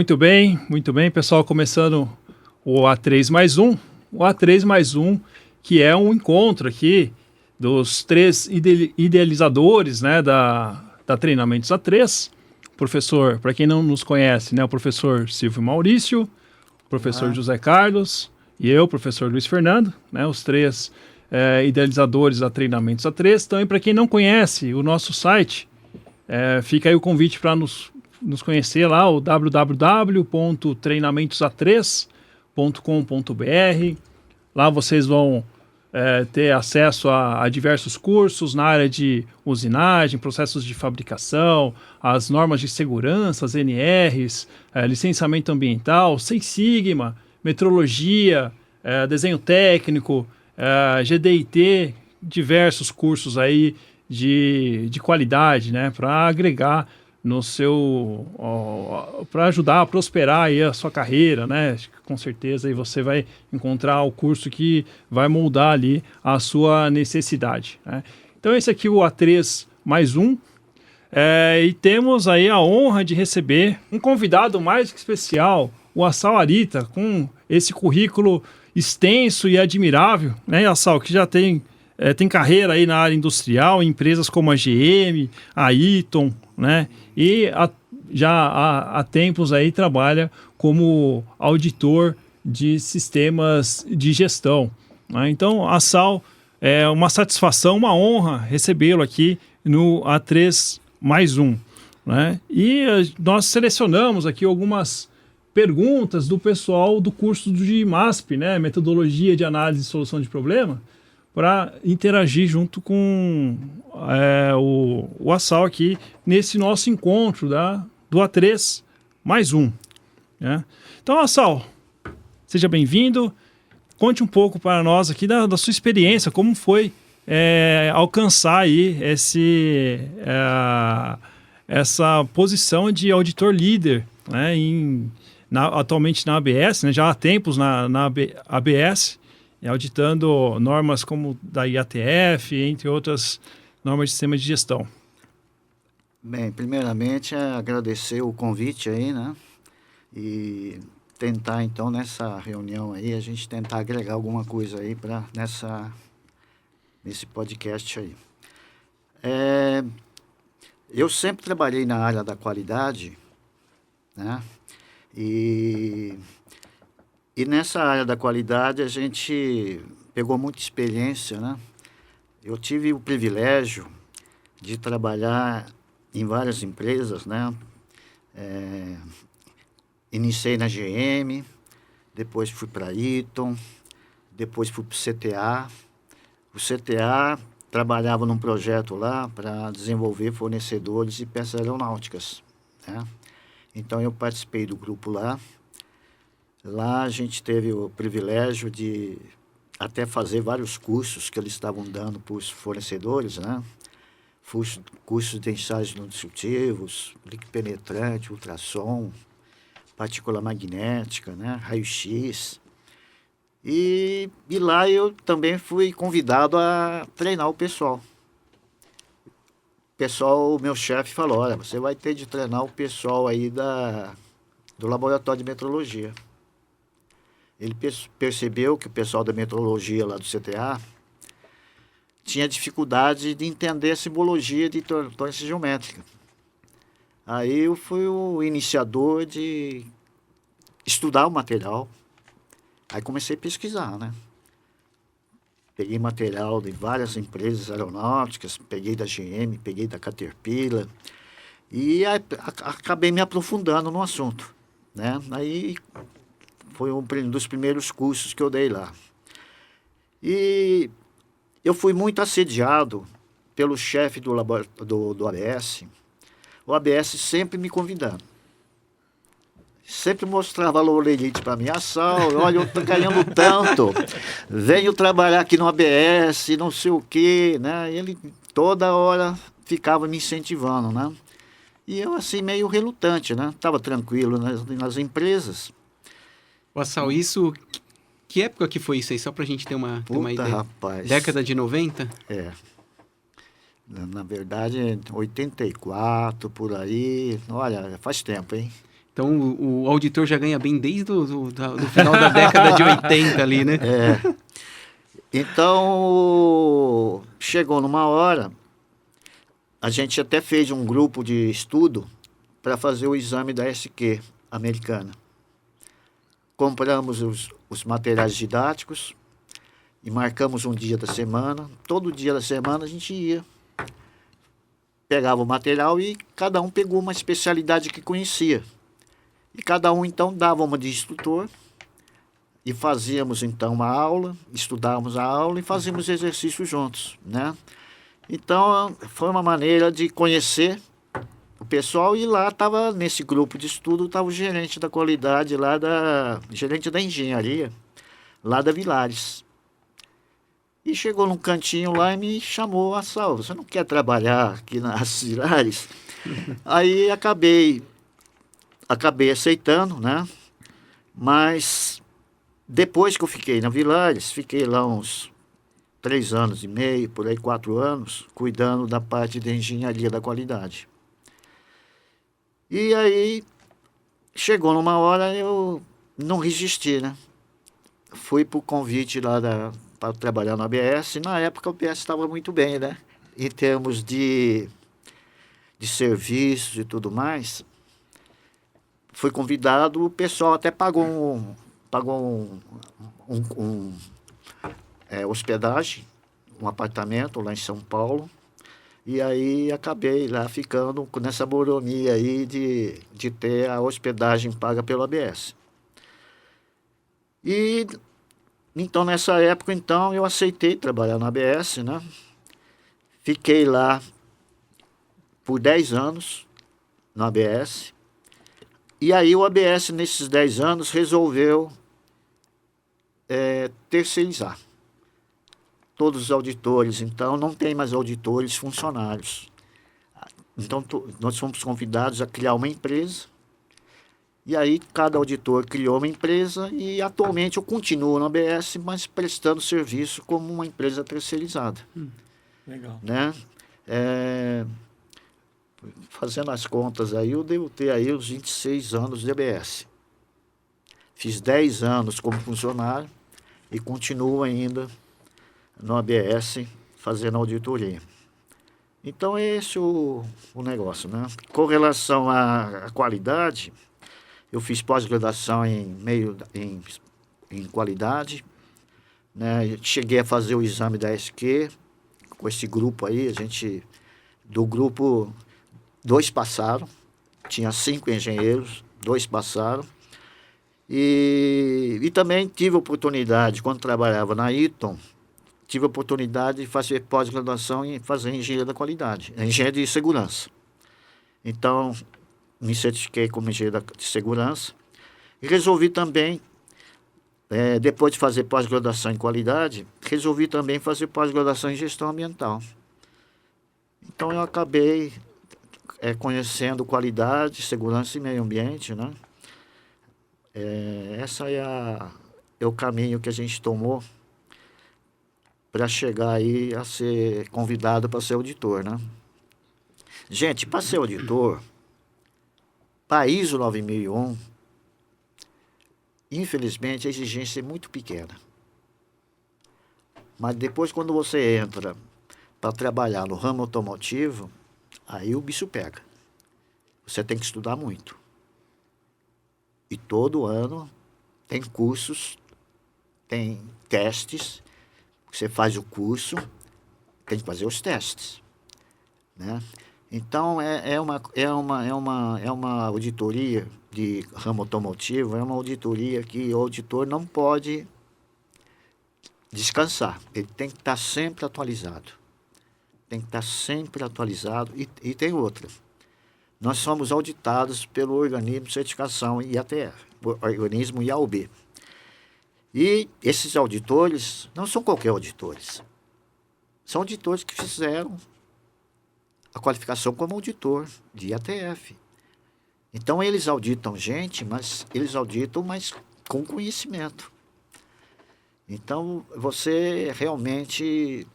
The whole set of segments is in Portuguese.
Muito bem, pessoal, começando o A3 mais um. O A3 mais um, que é um encontro aqui dos três idealizadores, né, da Treinamentos A3. Professor, para quem não nos conhece, né, o professor Silvio Maurício, o professor José Carlos e eu, professor Luiz Fernando, né, os três idealizadores da Treinamentos A3. Então, para quem não conhece o nosso site, fica aí o convite para nos conhecer lá, o www.treinamentosa3.com.br. Lá vocês vão ter acesso a diversos cursos na área de usinagem, processos de fabricação, as normas de segurança, as NRs, licenciamento ambiental, Seis Sigma, metrologia, desenho técnico, GDIT, diversos cursos aí de qualidade, né, para agregar no seu, para ajudar a prosperar aí a sua carreira, né? Com certeza aí você vai encontrar o curso que vai moldar ali a sua necessidade, né? Então esse aqui é o A3 mais um, e temos aí a honra de receber um convidado mais que especial, o Assal Arita, com esse currículo extenso e admirável, né, Assal, que já tem carreira aí na área industrial, em empresas como a GM, a Eaton, né? E já há tempos aí trabalha como auditor de sistemas de gestão, né? Então, Assal, é uma satisfação, uma honra recebê-lo aqui no A3 mais um, né? E nós selecionamos aqui algumas perguntas do pessoal do curso de MASP, né? Metodologia de Análise e Solução de Problema, para interagir junto com o Assal aqui nesse nosso encontro do A3 mais um, né? Então, Assal, seja bem-vindo. Conte um pouco para nós aqui da sua experiência, como foi alcançar aí essa posição de auditor líder, né, atualmente na ABS, né, já há tempos na ABS, auditando normas como da IATF, entre outras normas de sistema de gestão. Bem, primeiramente agradecer o convite aí, né? E tentar então nessa reunião aí, a gente tentar agregar alguma coisa aí nesse podcast aí. Eu sempre trabalhei na área da qualidade, né? E nessa área da qualidade a gente pegou muita experiência, né? Eu tive o privilégio de trabalhar em várias empresas, né? Iniciei na GM, depois fui para a Eaton, depois fui para o CTA. O CTA trabalhava num projeto lá para desenvolver fornecedores de peças aeronáuticas, né? Então eu participei do grupo lá. Lá a gente teve o privilégio de até fazer vários cursos que eles estavam dando para os fornecedores, né? Cursos de ensaios não destrutivos, líquido penetrante, ultrassom, partícula magnética, né? Raio-X. E lá eu também fui convidado a treinar o pessoal. O meu chefe falou, olha, você vai ter de treinar o pessoal aí do laboratório de metrologia. Ele percebeu que o pessoal da metrologia lá do CTA tinha dificuldade de entender a simbologia de torrência geométrica. Aí eu fui o iniciador de estudar o material. Aí comecei a pesquisar, né? Peguei material de várias empresas aeronáuticas, peguei da GM, peguei da Caterpillar e acabei me aprofundando no assunto, né? Aí foi um dos primeiros cursos que eu dei lá. E eu fui muito assediado pelo chefe do ABS. O ABS sempre me convidando. Sempre mostrava loureirite para mim. Assal, olha, eu estou ganhando tanto. Venho trabalhar aqui no ABS, não sei o quê, né? Ele toda hora ficava me incentivando, né? E eu assim meio relutante, né? Estava tranquilo nas empresas. Assal, isso... Que época que foi isso aí? Só pra gente ter uma ideia. Rapaz. Década de 90? Na verdade, 84, por aí. Olha, faz tempo, hein? Então, o auditor já ganha bem desde do final da década de 80 ali, né? Então, chegou numa hora, a gente até fez um grupo de estudo para fazer o exame da SQ americana. Compramos os materiais didáticos e marcamos um dia da semana. Todo dia da semana a gente ia, pegava o material e cada um pegou uma especialidade que conhecia. E cada um, então, dava uma de instrutor e fazíamos, então, uma aula, estudávamos a aula e fazíamos exercícios juntos, né? Então, foi uma maneira de conhecer o pessoal e lá estava, nesse grupo de estudo, estava o gerente da qualidade lá gerente da engenharia, lá da Vilares. E chegou num cantinho lá e me chamou a sala, você não quer trabalhar aqui nas Vilares? Aí acabei aceitando, né? Mas depois que eu fiquei na Vilares, fiquei lá uns 3 anos e meio, por aí 4 anos, cuidando da parte de engenharia da qualidade. E aí, chegou numa hora, eu não resisti, né? Fui pro convite lá para trabalhar na ABS. Na época, a ABS estava muito bem, né? Em termos de serviços e tudo mais. Fui convidado, o pessoal até pagou hospedagem, um apartamento lá em São Paulo. E aí acabei lá ficando nessa mordomia aí de ter a hospedagem paga pelo ABS. E então nessa época então eu aceitei trabalhar na ABS, né? Fiquei lá por 10 anos no ABS. E aí o ABS nesses 10 anos resolveu terceirizar. Todos os auditores, então, não tem mais auditores funcionários. Então, nós fomos convidados a criar uma empresa, e aí cada auditor criou uma empresa, e atualmente eu continuo no ABS, mas prestando serviço como uma empresa terceirizada. Legal. Né? Fazendo as contas aí, eu devo ter aí os 26 anos de ABS. Fiz 10 anos como funcionário e continuo ainda no ABS, fazendo auditoria. Então, é esse o negócio, né? Com relação à qualidade, eu fiz pós-graduação em qualidade, né? Cheguei a fazer o exame da SQ, com esse grupo aí, do grupo, 2 passaram, tinha 5 engenheiros, 2 passaram, e também tive oportunidade, quando trabalhava na Eaton, tive a oportunidade de fazer pós-graduação e fazer engenharia da qualidade, engenharia de segurança. Então, me certifiquei como engenheiro de segurança e resolvi também, depois de fazer pós-graduação em qualidade, resolvi também fazer pós-graduação em gestão ambiental. Então, eu acabei conhecendo qualidade, segurança e meio ambiente, né? Essa é o caminho que a gente tomou para chegar aí a ser convidado para ser auditor, né? Gente, para ser auditor, para ISO 9001, infelizmente a exigência é muito pequena. Mas depois, quando você entra para trabalhar no ramo automotivo, aí o bicho pega. Você tem que estudar muito. E todo ano tem cursos, tem testes. Você faz o curso, tem que fazer os testes, né? Então, é uma auditoria de ramo automotivo, é uma auditoria que o auditor não pode descansar. Ele tem que estar sempre atualizado. Tem que estar sempre atualizado. E tem outra. Nós somos auditados pelo organismo de certificação IATF, o organismo IAUB. E esses auditores não são qualquer auditores. São auditores que fizeram a qualificação como auditor de IATF. Então, eles auditam gente, mas eles auditam, mas com conhecimento. Então, você realmente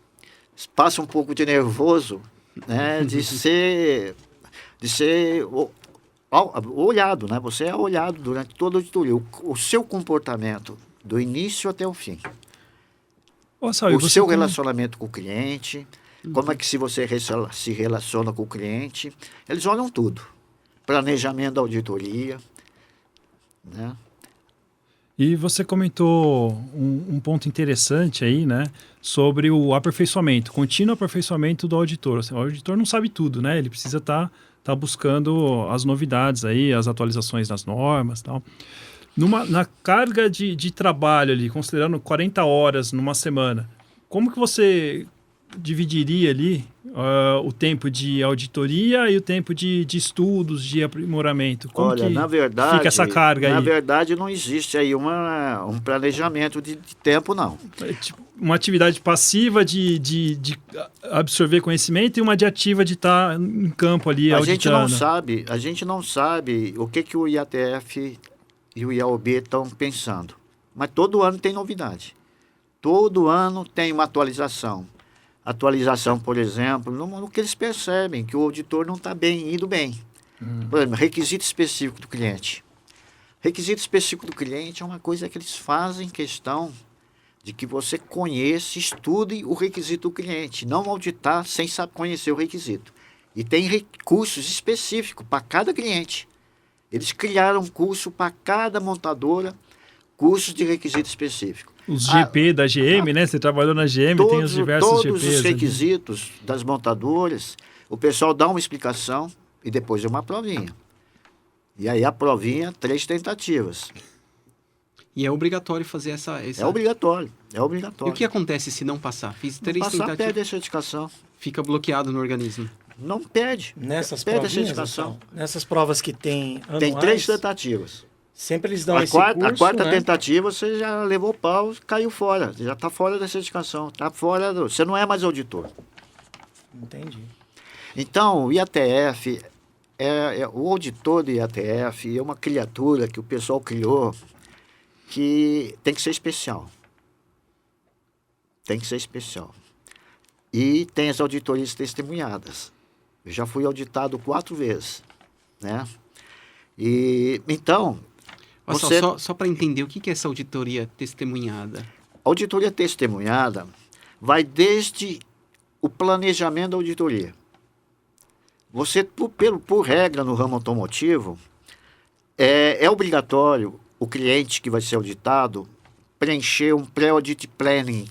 passa um pouco de nervoso, né, de ser olhado, né? Você é olhado durante toda a auditoria. O seu comportamento, do início até o fim. Ô, Saul, O seu relacionamento com o cliente, como é que se você se relaciona com o cliente. Eles olham tudo. Planejamento da auditoria, né? E você comentou um ponto interessante aí, né, sobre o aperfeiçoamento, contínuo aperfeiçoamento do auditor. Assim, o auditor não sabe tudo, né? Ele precisa estar buscando as novidades aí, as atualizações das normas e tal. Na carga de trabalho ali, considerando 40 horas numa semana, como que você dividiria ali o tempo de auditoria e o tempo de estudos, de aprimoramento? Como Olha, que na verdade, fica essa carga aí? Na verdade, não existe aí um planejamento de tempo, não. É tipo uma atividade passiva de absorver conhecimento e uma de ativa de estar em campo ali auditando. A gente não sabe o que o IATF e o IAOB estão pensando. Mas todo ano tem novidade. Todo ano tem uma atualização. Atualização, por exemplo, no que eles percebem, que o auditor não está indo bem. Por exemplo, requisito específico do cliente. Requisito específico do cliente é uma coisa que eles fazem questão de que você conheça, estude o requisito do cliente, não auditar sem saber conhecer o requisito. E tem recursos específicos para cada cliente. Eles criaram um curso para cada montadora, cursos de requisito específico. Os GP da GM, né? Você trabalhou na GM, tem os diversos GPs. Todos os requisitos das montadoras, o pessoal dá uma explicação e depois é uma provinha. E aí a provinha, 3 tentativas. E é obrigatório fazer essa... É obrigatório. E o que acontece se não passar? Fiz 3 tentativas. Perde a certificação. Fica bloqueado no organismo. Não perde. Perde a certificação. Então, nessas provas que tem anuais, tem 3 tentativas. Sempre eles dão A esse curso, a quarta né? tentativa, você já levou pau, caiu fora. Já está fora da certificação. Tá fora você não é mais auditor. Entendi. Então, o IATF, o auditor do IATF é uma criatura que o pessoal criou que tem que ser especial. Tem que ser especial. E tem as auditorias testemunhadas. Eu já fui auditado 4 vezes, né? E, então... Só para entender, o que é essa auditoria testemunhada? Auditoria testemunhada vai desde o planejamento da auditoria. Você, por regra, no ramo automotivo, é obrigatório o cliente que vai ser auditado preencher um pré-audit planning.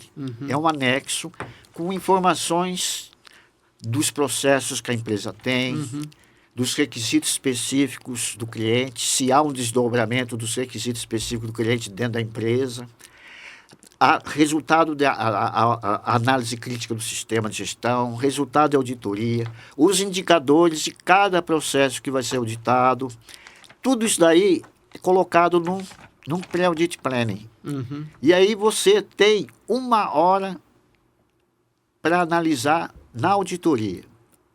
É um anexo com informações dos processos que a empresa tem, dos requisitos específicos do cliente, se há um desdobramento dos requisitos específicos do cliente dentro da empresa, resultado da análise crítica do sistema de gestão, resultado da auditoria, os indicadores de cada processo que vai ser auditado, tudo isso daí é colocado num pré-audit planning. E aí você tem 1 hora para analisar na auditoria.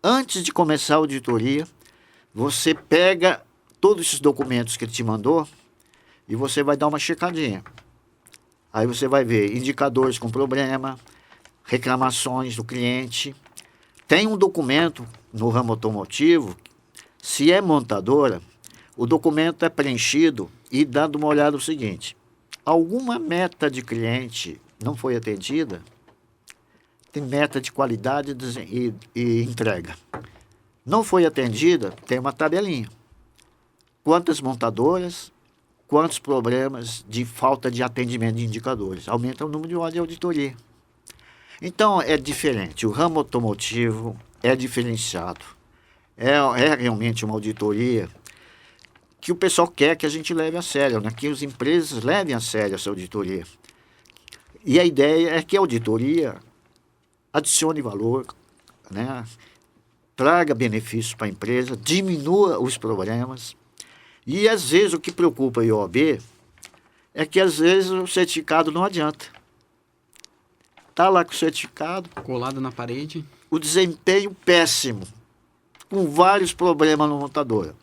Antes de começar a auditoria, você pega todos esses documentos que ele te mandou e você vai dar uma checadinha. Aí você vai ver indicadores com problema, reclamações do cliente. Tem um documento no ramo automotivo, se é montadora, o documento é preenchido e dando uma olhada no seguinte: alguma meta de cliente não foi atendida, tem meta de qualidade e entrega. Não foi atendida, tem uma tabelinha. Quantas montadoras, quantos problemas de falta de atendimento de indicadores. Aumenta o número de horas de auditoria. Então, é diferente. O ramo automotivo é diferenciado. É realmente uma auditoria que o pessoal quer que a gente leve a sério, né? Que as empresas levem a sério essa auditoria. E a ideia é que a auditoria adicione valor, né? Traga benefícios para a empresa, diminua os problemas. E, às vezes, o que preocupa a IOB é que, às vezes, o certificado não adianta. Está lá com o certificado. Colado na parede. O desempenho péssimo, com vários problemas na montadora.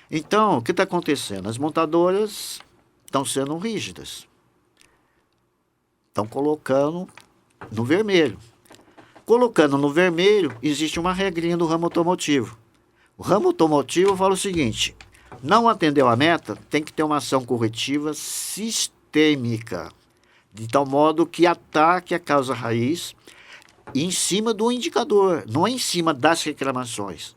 Então, o que está acontecendo? As montadoras estão sendo rígidas. Estão colocando no vermelho. Colocando no vermelho, existe uma regrinha do ramo automotivo. O ramo automotivo fala o seguinte: Não atendeu a meta, tem que ter uma ação corretiva sistêmica, de tal modo que ataque a causa raiz em cima do indicador, não é em cima das reclamações.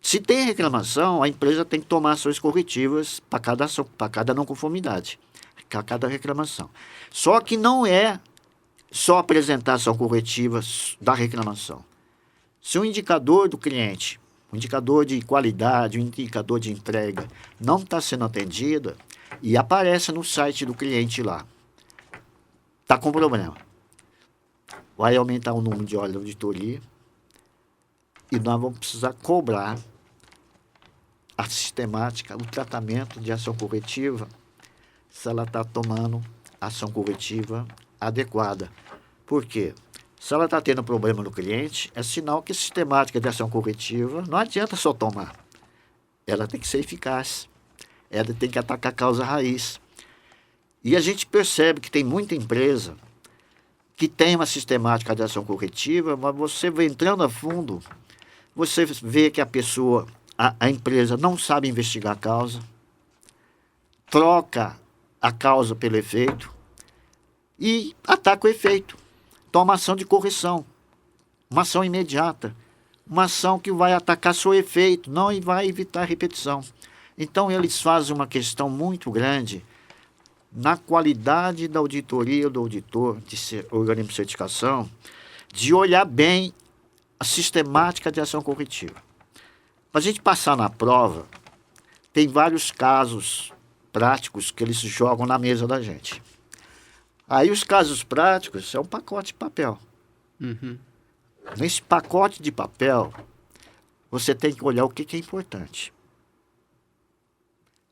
Se tem reclamação, a empresa tem que tomar ações corretivas para cada ação, para cada não conformidade, para cada reclamação. Só que não é só apresentar ação corretiva da reclamação. Se o indicador do cliente, o indicador de qualidade, o indicador de entrega não está sendo atendido e aparece no site do cliente lá, está com problema. Vai aumentar o número de horas de auditoria e nós vamos precisar cobrar a sistemática, o tratamento de ação corretiva, se ela está tomando ação corretiva adequada. Por quê? Se ela está tendo problema no cliente, é sinal que a sistemática de ação corretiva não adianta só tomar. Ela tem que ser eficaz. Ela tem que atacar a causa raiz. E a gente percebe que tem muita empresa que tem uma sistemática de ação corretiva, mas você vai entrando a fundo, você vê que a pessoa, a empresa não sabe investigar a causa, troca a causa pelo efeito e ataca o efeito. Toma ação de correção, uma ação imediata, uma ação que vai atacar seu efeito, não vai evitar repetição. Então, eles fazem uma questão muito grande na qualidade da auditoria do auditor, de organismo de certificação, de olhar bem a sistemática de ação corretiva. Para a gente passar na prova, tem vários casos práticos que eles jogam na mesa da gente. Aí os casos práticos é um pacote de papel. Uhum. Nesse pacote de papel, você tem que olhar o que é importante.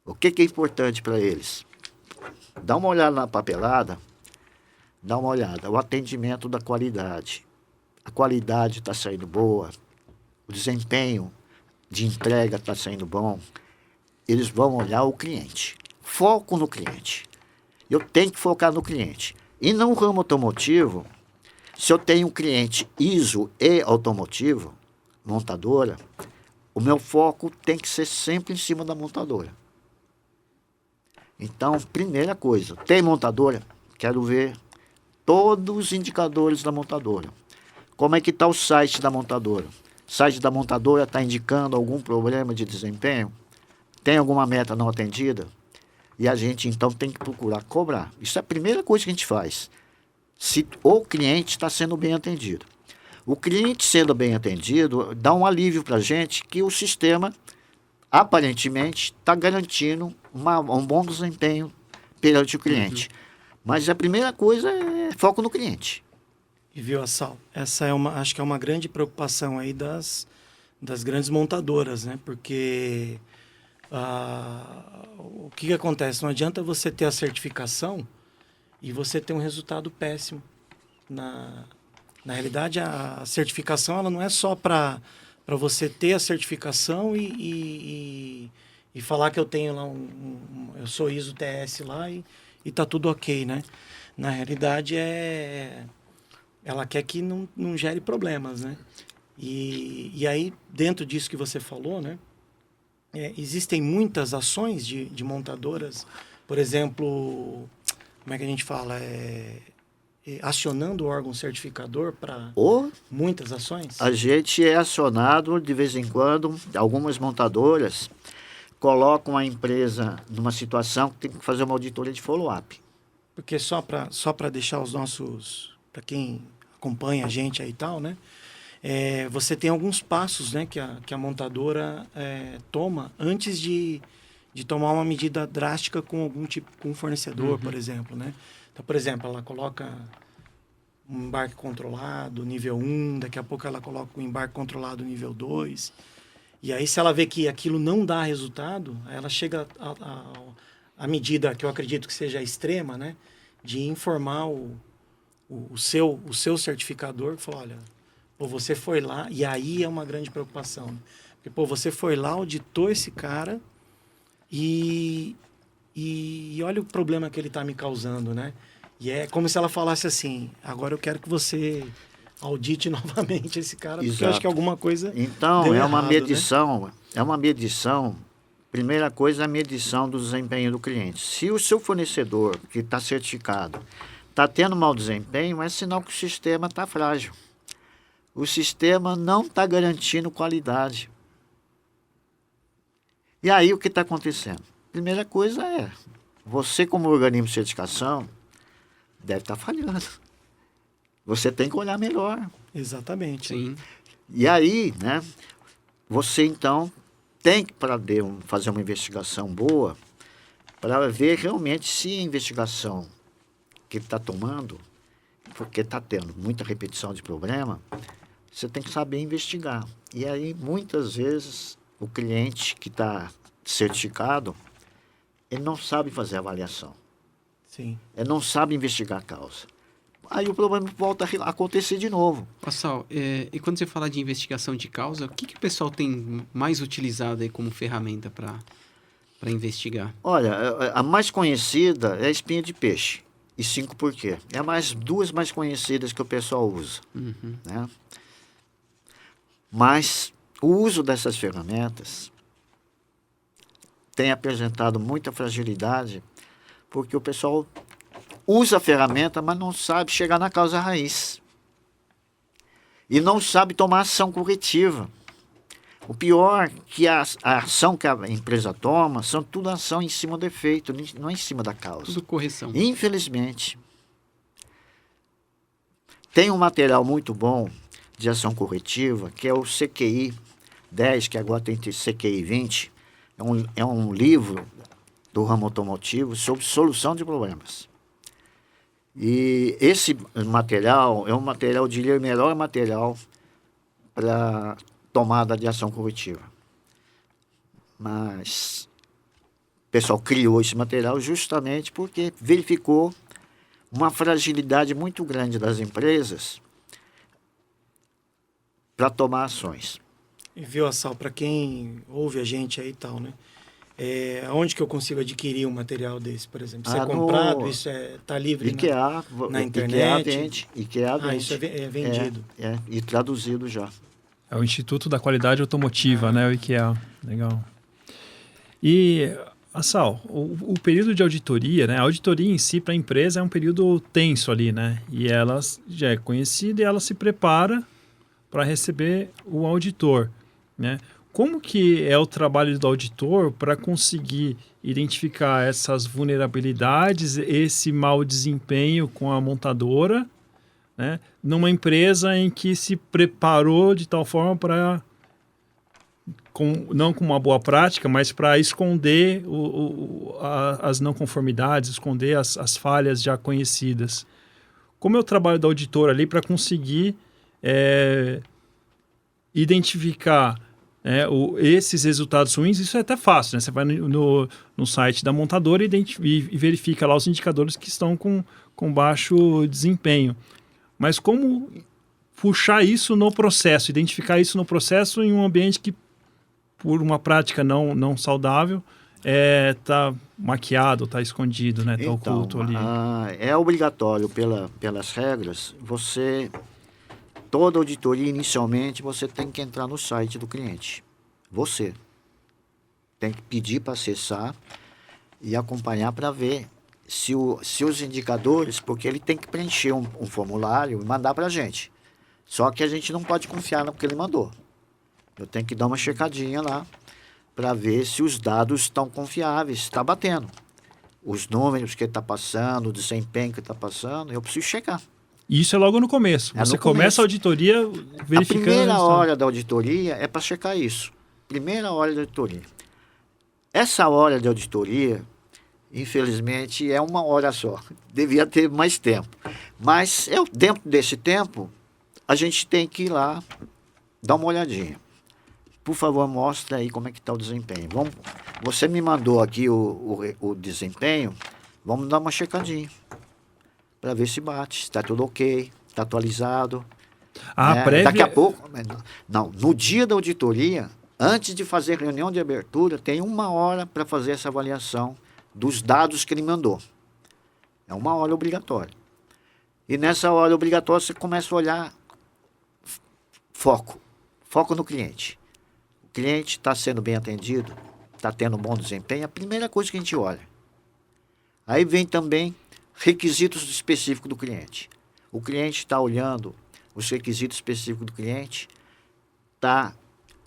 O que é importante para eles? Dá uma olhada na papelada, dá uma olhada. O atendimento da qualidade. A qualidade está saindo boa, o desempenho de entrega está saindo bom. Eles vão olhar o cliente. Foco no cliente. Eu tenho que focar no cliente. E no ramo automotivo, se eu tenho um cliente ISO e automotivo, montadora, o meu foco tem que ser sempre em cima da montadora. Então, primeira coisa, tem montadora? Quero ver todos os indicadores da montadora. Como é que está o site da montadora? O site da montadora está indicando algum problema de desempenho? Tem alguma meta não atendida? E a gente, então, tem que procurar cobrar. Isso é a primeira coisa que a gente faz. Se o cliente está sendo bem atendido. O cliente sendo bem atendido dá um alívio para a gente que o sistema, aparentemente, está garantindo um bom desempenho perante o cliente. Mas a primeira coisa é foco no cliente. E viu, Assal, essa é acho que é uma grande preocupação aí das grandes montadoras, né? Porque o que acontece? Não adianta você ter a certificação e você ter um resultado péssimo. Na realidade, a certificação ela não é só para você ter a certificação e falar que eu tenho lá eu sou ISO TS lá e tá tudo ok, né? Na realidade, ela quer que não gere problemas, né? E aí, dentro disso que você falou, né? Existem muitas ações de montadoras, por exemplo, como é que a gente fala? Acionando o órgão certificador para muitas ações? A gente é acionado de vez em quando, algumas montadoras colocam a empresa numa situação que tem que fazer uma auditoria de follow-up. Porque só para deixar os nossos, para quem acompanha a gente aí e tal, né? Você tem alguns passos, né, que a montadora toma antes de tomar uma medida drástica com algum tipo, com um fornecedor, por exemplo, né? Então, por exemplo, ela coloca um embarque controlado, nível 1, daqui a pouco ela coloca um embarque controlado nível 2. E aí, se ela vê que aquilo não dá resultado, aí ela chega à medida que eu acredito que seja extrema, né, de informar o seu certificador, que fala, olha, você foi lá, e aí é uma grande preocupação. Né? Porque, você foi lá, auditou esse cara e olha o problema que ele está me causando, né? E é como se ela falasse assim, agora eu quero que você audite novamente esse cara, porque eu acho que alguma coisa então, deu é uma errado, medição, né? é uma medição Primeira coisa é a medição do desempenho do cliente. Se o seu fornecedor, que está certificado, está tendo mau desempenho, é sinal que o sistema está frágil. O sistema não está garantindo qualidade. E aí o que está acontecendo? Primeira coisa é, você como organismo de certificação deve estar falhando. Você tem que olhar melhor. Exatamente. Sim. E aí, né, você então tem que fazer uma investigação boa para ver realmente se a investigação que ele está tomando, porque está tendo muita repetição de problema, você tem que saber investigar. E aí, muitas vezes, o cliente que está certificado, ele não sabe fazer avaliação. Sim. Ele não sabe investigar a causa. Aí o problema volta a acontecer de novo. Sal, e quando você fala de investigação de causa, o que o pessoal tem mais utilizado aí como ferramenta para investigar? Olha, a mais conhecida é a espinha de peixe. E 5 por quê? É duas mais conhecidas que o pessoal usa. Uhum. Né? Mas o uso dessas ferramentas tem apresentado muita fragilidade, porque o pessoal usa a ferramenta, mas não sabe chegar na causa raiz. E não sabe tomar ação corretiva. O pior é que a ação que a empresa toma são tudo ação em cima do efeito, não é em cima da causa. Tudo correção. Infelizmente. Tem um material muito bom de ação corretiva, que é o CQI 10, que agora tem CQI 20. É um livro do ramo automotivo sobre solução de problemas. E esse material é um material, eu diria, o melhor material para tomada de ação corretiva. Mas o pessoal criou esse material justamente porque verificou uma fragilidade muito grande das empresas para tomar ações. E viu, Sal, para quem ouve a gente aí e tal, né? Onde que eu consigo adquirir um material desse, por exemplo? Isso é comprado? Isso está livre IKEA, na internet? IKEA vende. Isso é vendido. E traduzido já. É o Instituto da Qualidade Automotiva, né? O IKEA. Legal. E, Sal, o período de auditoria, né? A auditoria em si para a empresa é um período tenso ali, né? E ela já é conhecida e ela se prepara para receber o auditor, né? Como que é o trabalho do auditor para conseguir identificar essas vulnerabilidades, esse mau desempenho com a montadora, né, numa empresa em que se preparou de tal forma para, não com uma boa prática, mas para esconder as não conformidades, esconder as falhas já conhecidas? Como é o trabalho do auditor ali para conseguir identificar esses resultados ruins? Isso é até fácil, né? Você vai no site da montadora e verifica lá os indicadores que estão com baixo desempenho. Mas como puxar isso no processo, identificar isso no processo em um ambiente que, por uma prática não saudável, está maquiado, está escondido, né? Está oculto ali. É obrigatório pelas regras, toda auditoria, inicialmente, você tem que entrar no site do cliente. Você tem que pedir para acessar e acompanhar para ver se os indicadores, porque ele tem que preencher um formulário e mandar para a gente. Só que a gente não pode confiar no que ele mandou. Eu tenho que dar uma checadinha lá para ver se os dados estão confiáveis, está batendo. Os números que ele está passando, o desempenho que ele está passando, eu preciso checar. Isso é logo no começo. Você começa a auditoria verificando... A primeira hora da auditoria é para checar isso. Primeira hora da auditoria. Essa hora de auditoria, infelizmente, é uma hora só. Devia ter mais tempo. Mas dentro desse tempo, a gente tem que ir lá dar uma olhadinha. Por favor, mostra aí como é que está o desempenho. Você me mandou aqui o desempenho, vamos dar uma checadinha para ver se bate, está tudo ok, está atualizado. Daqui a pouco, no dia da auditoria, antes de fazer reunião de abertura, tem 1 hora para fazer essa avaliação dos dados que ele mandou. É 1 hora obrigatória. E nessa hora obrigatória você começa a olhar foco no cliente. O cliente está sendo bem atendido? está tendo um bom desempenho, é a primeira coisa que a gente olha. Aí vem também requisitos específicos do cliente. O cliente está olhando os requisitos específicos do cliente, está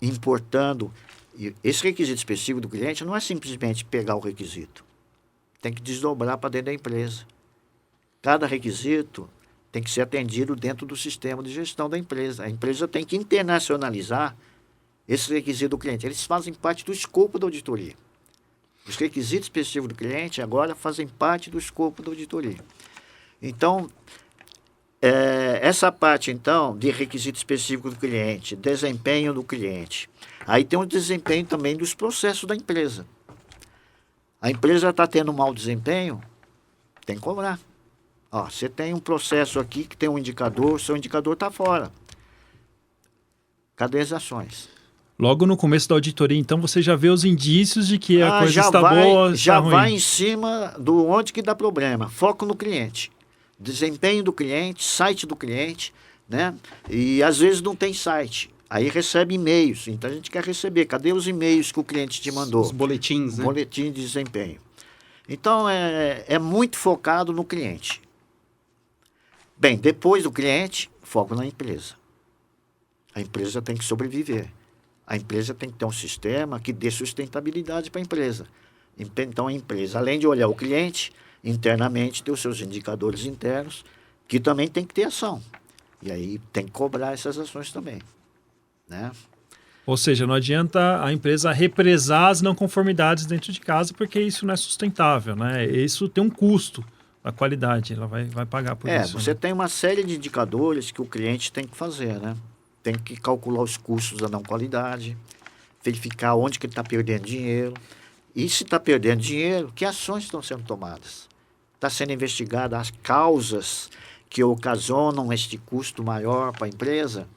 importando. E esse requisito específico do cliente não é simplesmente pegar o requisito. Tem que desdobrar para dentro da empresa. Cada requisito tem que ser atendido dentro do sistema de gestão da empresa. A empresa tem que internacionalizar esse requisito do cliente. Eles fazem parte do escopo da auditoria. Os requisitos específicos do cliente agora fazem parte do escopo da auditoria. Então, essa parte, então, de requisito específico do cliente, desempenho do cliente. Aí tem o desempenho também dos processos da empresa. A empresa está tendo mau desempenho, tem que cobrar. Ó, você tem um processo aqui que tem um indicador, seu indicador está fora. Cadê as ações? Logo no começo da auditoria, então, você já vê os indícios de que a coisa está vai, boa, já está ruim. vai em cima do onde que dá problema. Foco no cliente. Desempenho do cliente, site do cliente, né? E às vezes não tem site. Aí recebe e-mails. Então a gente quer receber. Cadê os e-mails que o cliente te mandou? Os boletins, né? Boletim de desempenho. Então é muito focado no cliente. Bem, depois do cliente, foco na empresa. A empresa tem que sobreviver. A empresa tem que ter um sistema que dê sustentabilidade para a empresa. Então a empresa, além de olhar o cliente, internamente tem os seus indicadores internos, que também tem que ter ação. E aí tem que cobrar essas ações também, né? Ou seja, não adianta a empresa represar as não conformidades dentro de casa, porque isso não é sustentável, né? Isso tem um custo da qualidade, ela vai pagar por isso. Você né? tem uma série de indicadores que o cliente tem que fazer, né? Tem que calcular os custos da não qualidade, verificar onde que ele está perdendo dinheiro. E se está perdendo dinheiro, que ações estão sendo tomadas? Está sendo investigada as causas que ocasionam este custo maior para a empresa?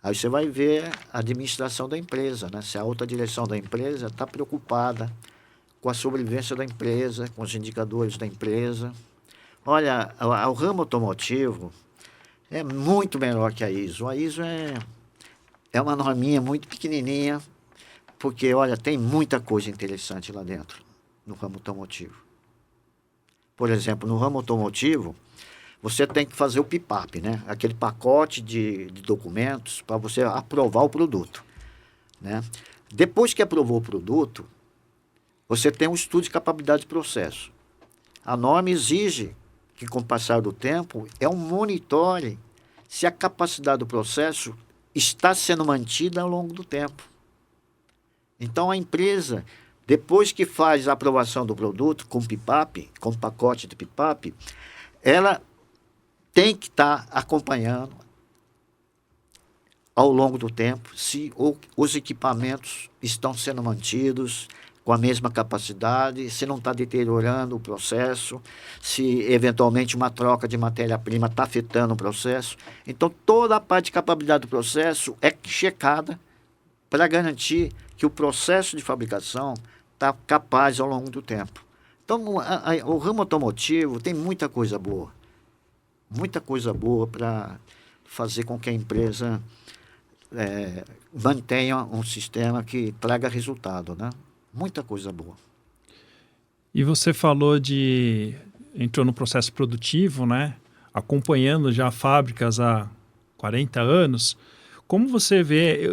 Aí você vai ver a administração da empresa, né? Se a alta direção da empresa está preocupada com a sobrevivência da empresa, com os indicadores da empresa. Olha, o ramo automotivo é muito melhor que a ISO. A ISO é uma norminha muito pequenininha, porque, olha, tem muita coisa interessante lá dentro, no ramo automotivo. Por exemplo, no ramo automotivo, você tem que fazer o PIPAP, né? Aquele pacote de documentos para você aprovar o produto, né? Depois que aprovou o produto, você tem um estudo de capacidade de processo. A norma exige que, com o passar do tempo, monitore se a capacidade do processo está sendo mantida ao longo do tempo. Então, a empresa, depois que faz a aprovação do produto com PIPAP, com pacote de PIPAP, ela tem que estar acompanhando ao longo do tempo se os equipamentos estão sendo mantidos com a mesma capacidade, se não está deteriorando o processo, se eventualmente uma troca de matéria-prima está afetando o processo. Então, toda a parte de capacidade do processo é checada para garantir que o processo de fabricação está capaz ao longo do tempo. Então, o ramo automotivo tem muita coisa boa para fazer com que a empresa mantenha um sistema que traga resultado, né? Muita coisa boa. E você falou entrou no processo produtivo, né? Acompanhando já fábricas há 40 anos. Como você vê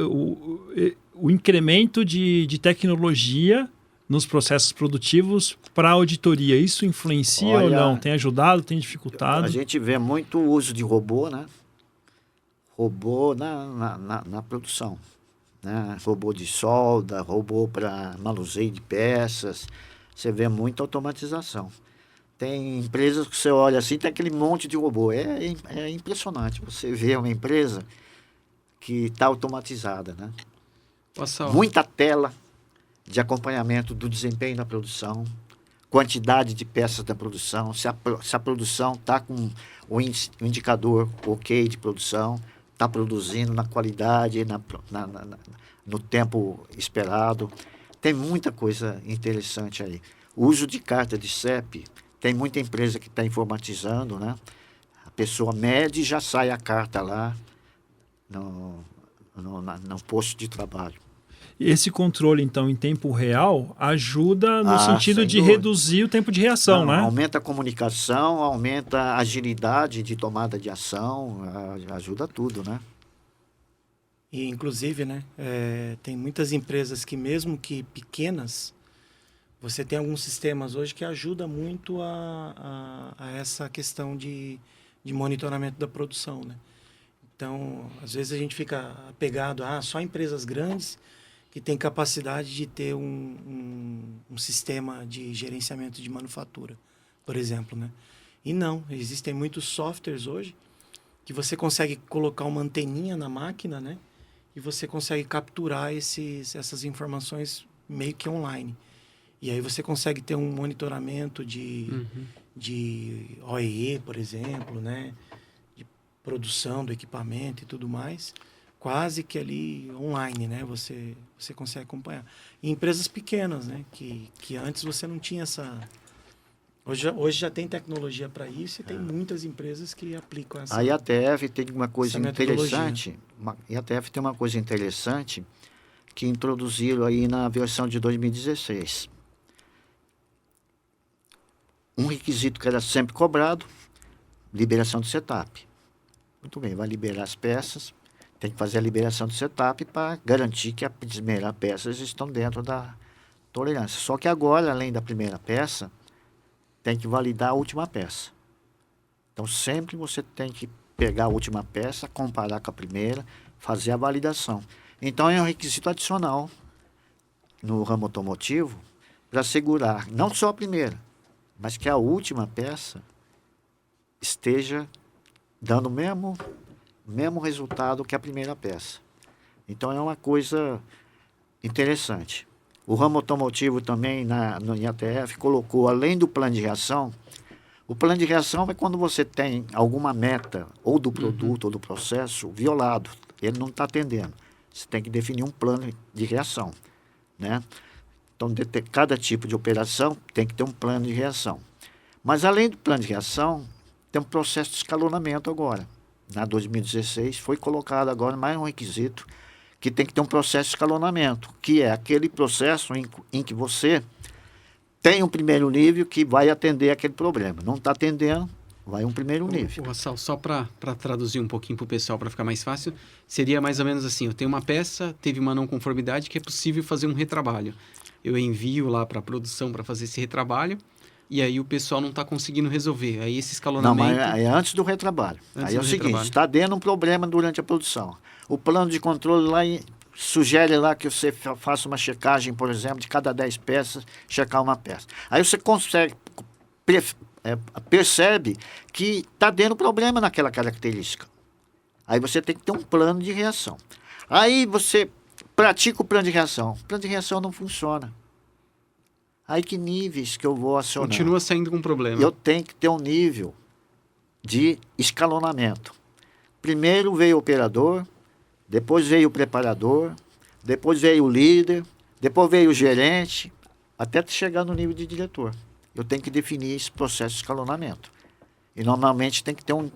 o incremento de tecnologia nos processos produtivos para a auditoria? Isso influencia ou não? Tem ajudado, tem dificultado? A gente vê muito o uso de robô, né? Robô na produção. Né? Robô de solda, robô para manuseio de peças. Você vê muita automatização. Tem empresas que você olha assim, tem aquele monte de robô. É impressionante. Você vê uma empresa que está automatizada, né? Muita tela de acompanhamento do desempenho da produção, quantidade de peças da produção, se a produção está com o indicador ok de produção, está produzindo na qualidade, no tempo esperado. Tem muita coisa interessante aí. O uso de carta de CEP, tem muita empresa que está informatizando, né? A pessoa mede e já sai a carta lá no posto de trabalho. Esse controle, então, em tempo real, ajuda no sentido sem de dúvida. reduzir o tempo de reação, Não, né? aumenta a comunicação, aumenta a agilidade de tomada de ação, ajuda tudo, né? E, inclusive, né, tem muitas empresas que, mesmo que pequenas, você tem alguns sistemas hoje que ajudam muito a essa questão de monitoramento da produção, né? Então, às vezes a gente fica apegado a só empresas grandes que têm capacidade de ter um sistema de gerenciamento de manufatura, por exemplo, né? E não, existem muitos softwares hoje que você consegue colocar uma anteninha na máquina, né? E você consegue capturar essas informações meio que online. E aí você consegue ter um monitoramento de OEE, por exemplo, né? De produção do equipamento e tudo mais, quase que ali online, né? Você consegue acompanhar. E empresas pequenas, né? Que antes você não tinha essa... Hoje já tem tecnologia para isso e tem muitas empresas que aplicam essa... A IATF tem uma coisa essa metodologia. interessante, a IATF tem uma coisa interessante que introduziram aí na versão de 2016. Um requisito que era sempre cobrado, liberação do setup. Muito bem, vai liberar as peças, tem que fazer a liberação do setup para garantir que as primeiras peças estão dentro da tolerância. Só que agora, além da primeira peça, tem que validar a última peça. Então, sempre você tem que pegar a última peça, comparar com a primeira, fazer a validação. Então, é um requisito adicional no ramo automotivo para assegurar não só a primeira, mas que a última peça esteja dando o mesmo resultado que a primeira peça. Então, é uma coisa interessante. O ramo automotivo também, no IATF, colocou, além do plano de reação, o plano de reação é quando você tem alguma meta, ou do produto, ou do processo, violado. Ele não está atendendo. Você tem que definir um plano de reação, né? Então, cada tipo de operação tem que ter um plano de reação. Mas, além do plano de reação, tem um processo de escalonamento agora. Na 2016, foi colocado agora mais um requisito que tem que ter um processo de escalonamento, que é aquele processo em que você tem um primeiro nível que vai atender aquele problema. Não está atendendo, vai um primeiro nível. Rassal, só para traduzir um pouquinho para o pessoal, para ficar mais fácil, seria mais ou menos assim, eu tenho uma peça, teve uma não conformidade que é possível fazer um retrabalho. Eu envio lá para a produção para fazer esse retrabalho, e aí o pessoal não está conseguindo resolver. Aí esse escalonamento... Não, mas é antes do retrabalho. Aí é o seguinte, está dando um problema durante a produção. O plano de controle lá sugere lá que você faça uma checagem, por exemplo, de cada 10 peças, checar uma peça. Aí você consegue, percebe que está dando problema naquela característica. Aí você tem que ter um plano de reação. Aí você pratica o plano de reação. O plano de reação não funciona. Aí que níveis que eu vou acionar? Continua saindo com problema. Eu tenho que ter um nível de escalonamento. Primeiro veio o operador, depois veio o preparador, depois veio o líder, depois veio o gerente, até chegar no nível de diretor. Eu tenho que definir esse processo de escalonamento. E normalmente tem que ter um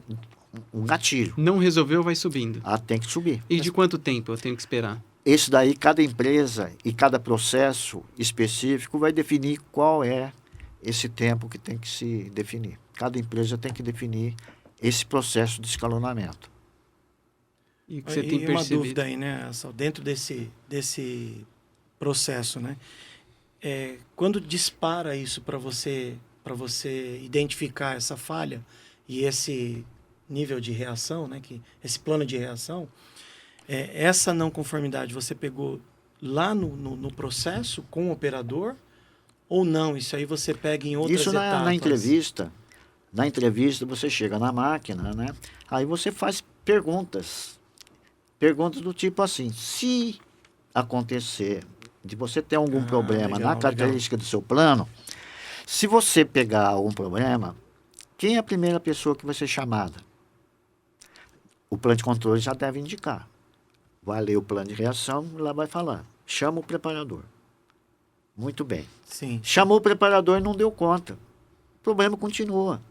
gatilho. Não resolveu, vai subindo. Tem que subir. E de quanto tempo eu tenho que esperar? Esse daí, cada empresa e cada processo específico vai definir qual é esse tempo que tem que se definir. Cada empresa tem que definir esse processo de escalonamento. E o que você tem percebido? Uma dúvida aí, né, Sal, dentro desse processo, né? Quando dispara isso para você identificar essa falha e esse nível de reação, né, esse plano de reação, essa não conformidade você pegou lá no processo com o operador ou não? Isso aí você pega em outras etapas? Isso na entrevista. Na entrevista você chega na máquina, né? Aí você faz perguntas. Perguntas do tipo assim, se acontecer de você ter algum problema na característica do seu plano, se você pegar algum problema, quem é a primeira pessoa que vai ser chamada? O plano de controle já deve indicar. Vai ler o plano de reação, lá vai falar. Chama o preparador. Muito bem. Sim. Chamou o preparador e não deu conta. O problema continua.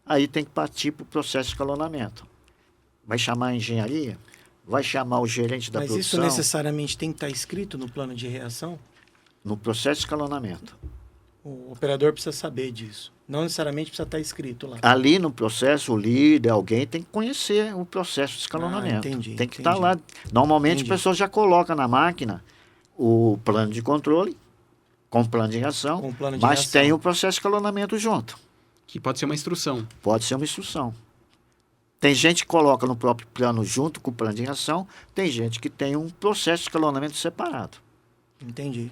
Aí tem que partir para o processo de escalonamento. Vai chamar a engenharia? vai chamar o gerente da Mas isso produção necessariamente tem que estar escrito no plano de reação? no processo de escalonamento. O operador precisa saber disso. Não necessariamente precisa estar escrito lá. Ali no processo, o líder, alguém tem que conhecer o processo de escalonamento. Entendi, Tem que estar entendi. lá. Normalmente Entendi. a pessoa já coloca na máquina o plano de controle, com o plano de reação, Com o plano de mas reação. tem o processo de escalonamento junto. Que pode ser uma instrução. Pode ser uma instrução. Tem gente que coloca no próprio plano junto com o plano de reação, tem gente que tem um processo de escalonamento separado. Entendi.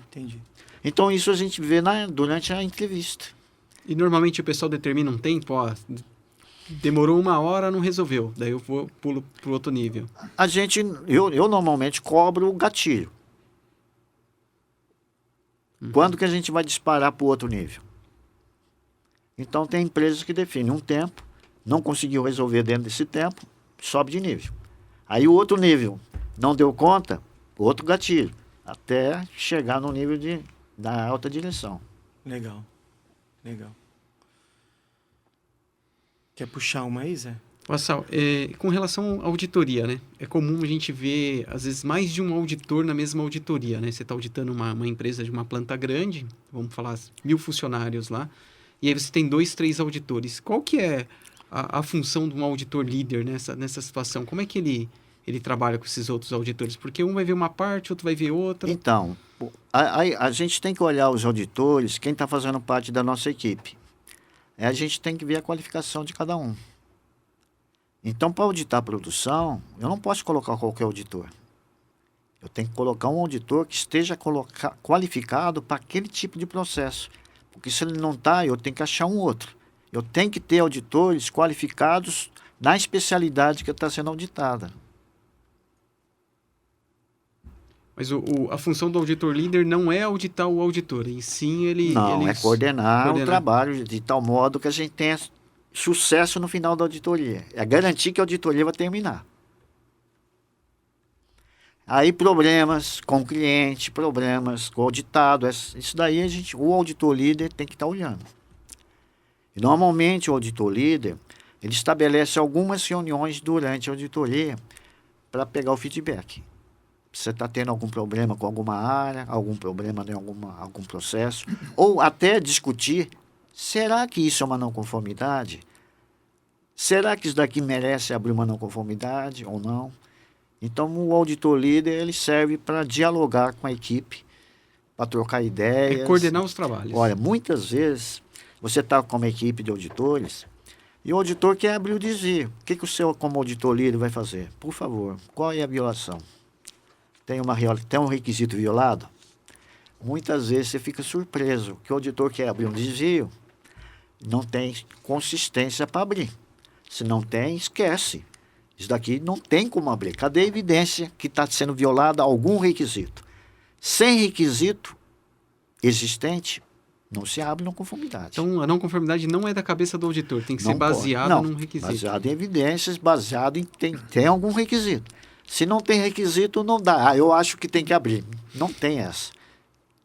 Então isso a gente vê durante a entrevista. E normalmente o pessoal determina um tempo, ó, demorou 1 hora, não resolveu. Daí eu pulo pro outro nível. Eu normalmente cobro o gatilho. Quando que a gente vai disparar para o outro nível? Então tem empresas que definem um tempo, não conseguiu resolver dentro desse tempo, sobe de nível. Aí o outro nível não deu conta, outro gatilho, até chegar no nível da alta direção. Legal. Quer puxar uma aí, Zé? Vassal, com relação à auditoria, né? É comum a gente ver, às vezes, mais de um auditor na mesma auditoria, né? Você está auditando uma empresa de uma planta grande, vamos falar 1.000 funcionários lá, e aí você tem 2, 3 auditores. Qual que é a função de um auditor líder nessa situação? Como é que ele trabalha com esses outros auditores? Porque um vai ver uma parte, outro vai ver outra. Então, a gente tem que olhar os auditores, quem está fazendo parte da nossa equipe. A gente tem que ver a qualificação de cada um. Então, para auditar a produção, eu não posso colocar qualquer auditor. Eu tenho que colocar um auditor que esteja qualificado para aquele tipo de processo. Porque se ele não está, eu tenho que achar um outro. Eu tenho que ter auditores qualificados na especialidade que está sendo auditada. Mas a função do auditor líder não é auditar o auditor, e sim ele... Não, ele é coordenar o trabalho de tal modo que a gente tenha sucesso no final da auditoria. É garantir que a auditoria vai terminar. Aí problemas com o cliente, problemas com o auditado, isso daí o auditor líder tem que estar olhando. E normalmente o auditor líder, ele estabelece algumas reuniões durante a auditoria para pegar o feedback. Você está tendo algum problema com alguma área, algum problema em algum processo, ou até discutir, será que isso é uma não conformidade? Será que isso daqui merece abrir uma não conformidade ou não? Então, o auditor líder ele serve para dialogar com a equipe, para trocar ideias. É coordenar os trabalhos. Olha, muitas vezes você está com uma equipe de auditores e o auditor quer abrir o desvio. O que o seu, como auditor líder, vai fazer? Por favor, qual é a violação? Tem um requisito violado? Muitas vezes você fica surpreso que o auditor quer abrir um desvio, não tem consistência para abrir. Se não tem, esquece. Isso daqui não tem como abrir. Cadê a evidência que está sendo violado algum requisito? Sem requisito existente, não se abre não conformidade. Então, a não conformidade não é da cabeça do auditor, tem que ser baseado num requisito. Baseado em evidências, baseado em tem algum requisito. Se não tem requisito, não dá. Eu acho que tem que abrir. Não tem essa.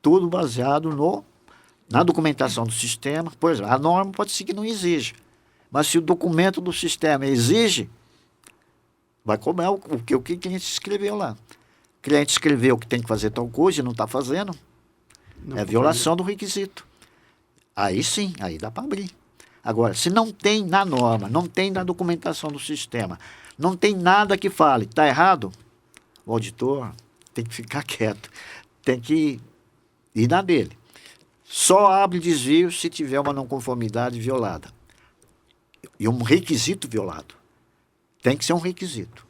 Tudo baseado na documentação do sistema. Por exemplo, a norma pode ser que não exija. Mas se o documento do sistema exige, vai cobrar o que o cliente escreveu lá. O cliente escreveu que tem que fazer tal coisa e não está fazendo. É violação do requisito. Aí sim, aí dá para abrir. Agora, se não tem na norma, não tem na documentação do sistema, não tem nada que fale, está errado, o auditor tem que ficar quieto, tem que ir na dele. Só abre desvio se tiver uma não conformidade violada. E um requisito violado. Tem que ser um requisito.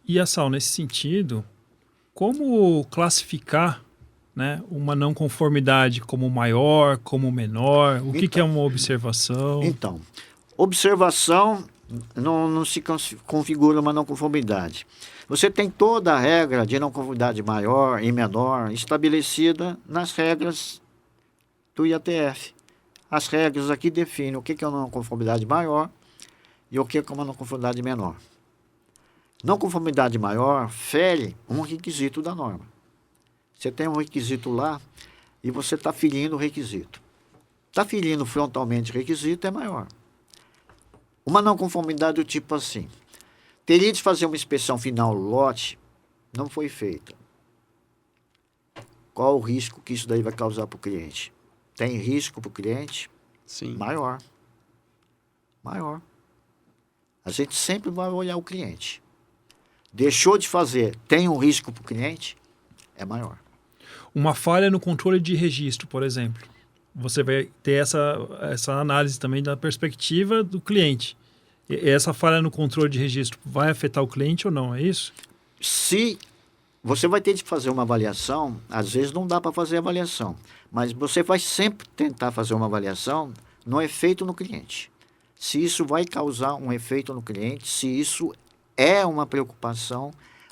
E Assal, nesse sentido, como classificar, né, uma não conformidade como maior, como menor? O que é uma observação? Então, observação não se configura uma não conformidade. Você tem toda a regra de não conformidade maior e menor estabelecida nas regras do IATF. As regras aqui definem o que é uma não conformidade maior e o que é uma não conformidade menor. Não conformidade maior fere um requisito da norma. Você tem um requisito lá e você está ferindo o requisito. Está ferindo frontalmente o requisito, é maior. Uma não conformidade do tipo assim. teria de fazer uma inspeção final no lote, não foi feita. Qual o risco que isso daí vai causar para o cliente? Tem risco para o cliente? Sim. Maior. A gente sempre vai olhar o cliente. Deixou de fazer, tem um risco para o cliente? É maior. Uma falha no controle de registro, por exemplo. Você vai ter essa análise também da perspectiva do cliente. E essa falha no controle de registro vai afetar o cliente ou não? É isso? Se você vai ter de fazer uma avaliação, às vezes não dá para fazer avaliação, mas você vai sempre tentar fazer uma avaliação no efeito no cliente. Se isso vai causar um efeito no cliente, se isso é uma preocupação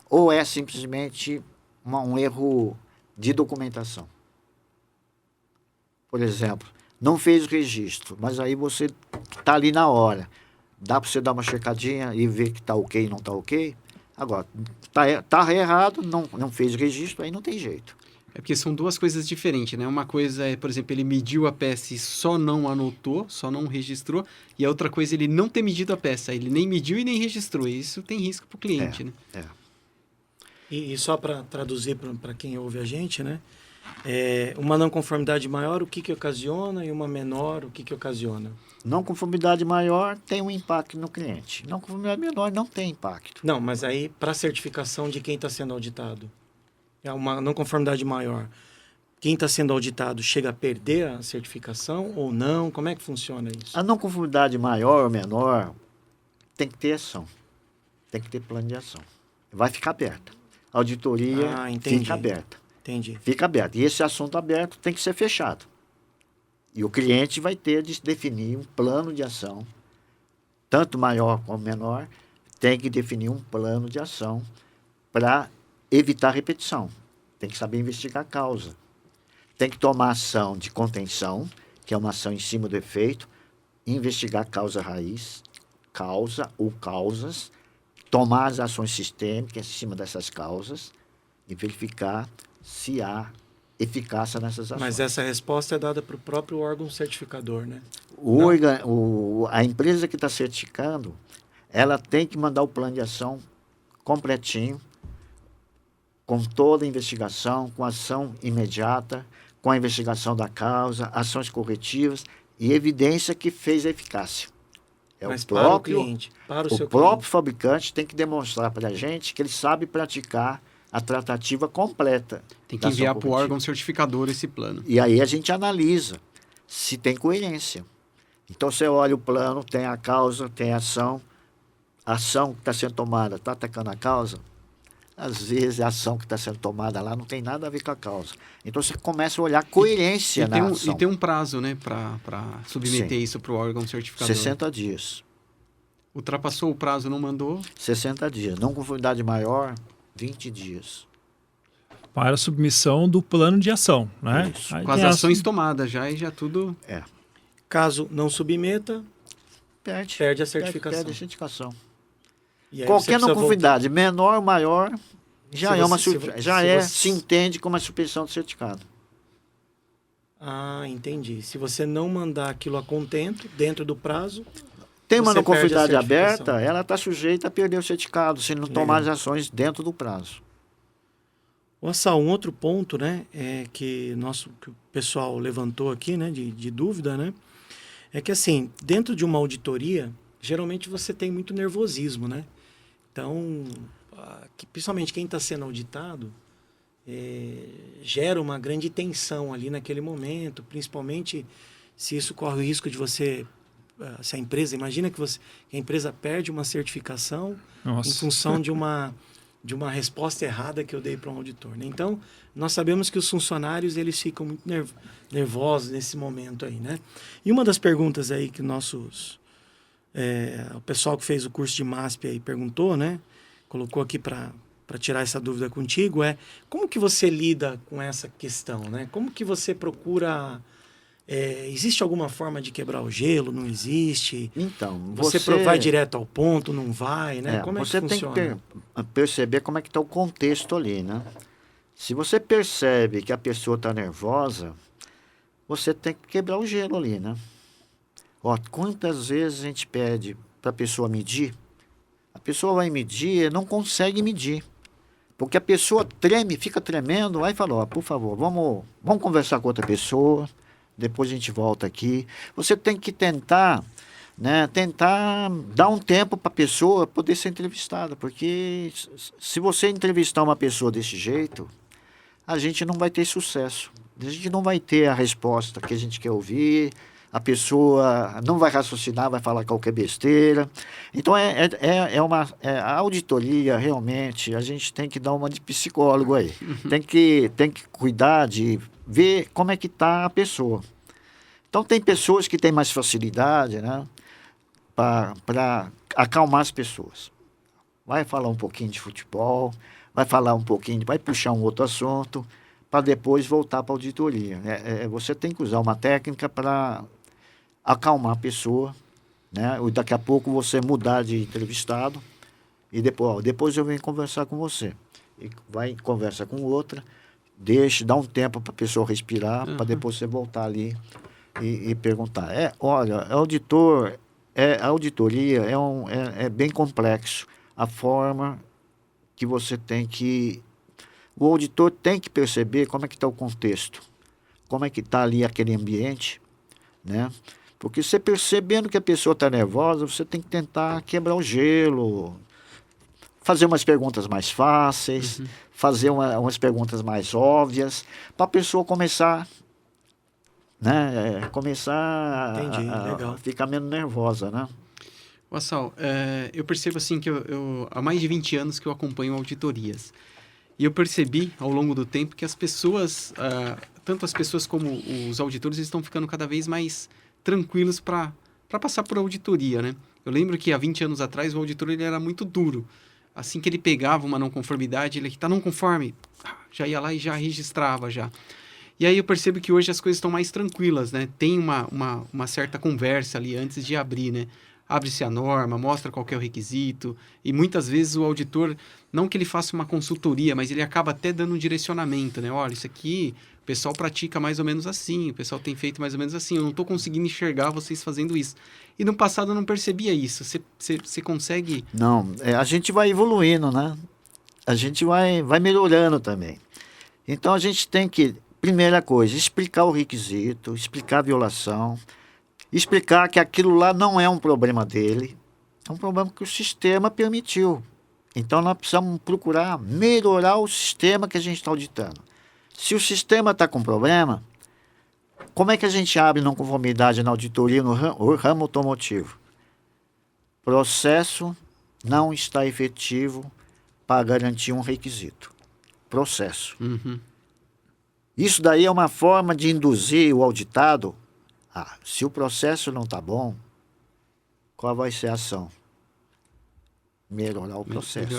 ou é simplesmente um erro de documentação. Por exemplo, não fez o registro, mas aí você está ali na hora. Dá para você dar uma checadinha e ver que está ok e não está ok? Agora, tá errado, não fez o registro, aí não tem jeito. É porque são duas coisas diferentes, né? Uma coisa é, por exemplo, ele mediu a peça e só não anotou, só não registrou. E a outra coisa é ele não ter medido a peça. Ele nem mediu e nem registrou. E isso tem risco para o cliente, né? E só para traduzir para quem ouve a gente, né? Uma não conformidade maior, o que ocasiona? E uma menor, o que ocasiona? Não conformidade maior tem um impacto no cliente. Não conformidade menor não tem impacto. Não, mas aí para certificação de quem está sendo auditado, é uma não conformidade maior. Quem está sendo auditado chega a perder a certificação ou não? Como é que funciona isso? A não conformidade maior ou menor tem que ter ação. Tem que ter plano de ação. Vai ficar aberta. A auditoria fica aberta. Entendi. Fica aberto. E esse assunto aberto tem que ser fechado. E o cliente vai ter de definir um plano de ação, tanto maior como menor, tem que definir um plano de ação para evitar repetição. Tem que saber investigar a causa. Tem que tomar ação de contenção, que é uma ação em cima do efeito, investigar a causa raiz, causa ou causas, tomar as ações sistêmicas em cima dessas causas e verificar se há eficácia nessas ações. Mas essa resposta é dada para o próprio órgão certificador, né? A empresa que está certificando, ela tem que mandar o plano de ação completinho, com toda a investigação, com ação imediata, com a investigação da causa, ações corretivas e evidência que fez a eficácia. Mas para o cliente, para o seu próprio fabricante tem que demonstrar para a gente que ele sabe praticar a tratativa completa. Tem que enviar para o órgão certificador esse plano. E aí a gente analisa se tem coerência. Então você olha o plano, tem a causa, tem a ação que está sendo tomada está atacando a causa. Às vezes a ação que está sendo tomada lá não tem nada a ver com a causa. Então você começa a olhar coerência na ação. E tem um prazo, né, para submeter isso para o órgão certificador. 60 dias. Ultrapassou o prazo, não mandou? 60 dias. Não conformidade maior, 20 dias. Para a submissão do plano de ação, né? Com as ações tomadas já e já tudo... Caso não submeta, perde a certificação. Perde a certificação. E qualquer não conformidade, menor ou maior, se entende como uma suspensão do certificado. Ah, entendi. Se você não mandar aquilo a contento, dentro do prazo... Tem uma não conformidade aberta, ela está sujeita a perder o certificado, se não tomar as ações dentro do prazo. Assal, um outro ponto, né, que o pessoal levantou aqui, né, de dúvida, né, é que assim, dentro de uma auditoria, geralmente você tem muito nervosismo, né? Então, principalmente quem está sendo auditado, gera uma grande tensão ali naquele momento, principalmente se isso corre o risco de você... Se a empresa, imagina que a empresa perde uma certificação em função de uma resposta errada que eu dei para um auditor, né? Então, nós sabemos que os funcionários eles ficam muito nervosos nesse momento aí, né? E uma das perguntas aí que o pessoal que fez o curso de MASP aí perguntou, né? Colocou aqui para tirar essa dúvida contigo, como que você lida com essa questão, né? Como que você procura... existe alguma forma de quebrar o gelo? Não existe? Então, você vai direto ao ponto, não vai, né? Como é que funciona? Você tem que perceber como é que está o contexto ali, né? Se você percebe que a pessoa está nervosa, você tem que quebrar o gelo ali, né? Quantas vezes a gente pede para a pessoa medir? pessoa vai medir, não consegue medir. Porque a pessoa treme, fica tremendo, aí fala, ó, por favor, vamos conversar com outra pessoa, depois a gente volta aqui. Você tem que tentar, né, tentar dar um tempo para a pessoa poder ser entrevistada, porque se você entrevistar uma pessoa desse jeito, a gente não vai ter sucesso. A gente não vai ter a resposta que a gente quer ouvir, a pessoa não vai raciocinar, vai falar qualquer besteira. Então, a auditoria, realmente, a gente tem que dar uma de psicólogo aí. Tem que cuidar de ver como é que está a pessoa. Então, tem pessoas que têm mais facilidade, né, para acalmar as pessoas. Vai falar um pouquinho de futebol, vai falar um pouquinho, vai puxar um outro assunto, para depois voltar para a auditoria. Você tem que usar uma técnica para acalmar a pessoa, né? E daqui a pouco você mudar de entrevistado e depois eu venho conversar com você. E vai conversa com outra, dá um tempo para a pessoa respirar, para depois você voltar ali e perguntar. Olha, a auditoria é bem complexo. A forma que você tem que... O auditor tem que perceber como é que está o contexto, como é que está ali aquele ambiente, né? Porque você percebendo que a pessoa está nervosa, você tem que tentar quebrar o gelo, fazer umas perguntas mais fáceis, fazer umas perguntas mais óbvias, para a pessoa começar, né? Entendi, legal. A ficar menos nervosa, né? Wassal, eu percebo assim que há mais de 20 anos que eu acompanho auditorias. E eu percebi ao longo do tempo que as pessoas, tanto as pessoas como os auditores, estão ficando cada vez mais tranquilos para passar por auditoria, né? Eu lembro que há 20 anos atrás o auditor ele era muito duro. Assim que ele pegava uma não conformidade, ele está não conforme, já ia lá e já registrava já. E aí eu percebo que hoje as coisas estão mais tranquilas, né? Tem uma certa conversa ali antes de abrir, né? Abre-se a norma, mostra qual que é o requisito, e muitas vezes o auditor, não que ele faça uma consultoria, mas ele acaba até dando um direcionamento, né? Olha, isso aqui o pessoal pratica mais ou menos assim, o pessoal tem feito mais ou menos assim, eu não estou conseguindo enxergar vocês fazendo isso. E no passado eu não percebia isso, você consegue... Não, a gente vai evoluindo, né? A gente vai melhorando também. Então a gente tem que, primeira coisa, explicar o requisito, explicar a violação, explicar que aquilo lá não é um problema dele, é um problema que o sistema permitiu. Então nós precisamos procurar melhorar o sistema que a gente está auditando. Se o sistema está com problema, como é que a gente abre não conformidade na auditoria no ramo automotivo? Processo não está efetivo para garantir um requisito. Processo. Isso daí é uma forma de induzir o auditado. Se o processo não está bom, qual vai ser a ação? Melhorar o processo.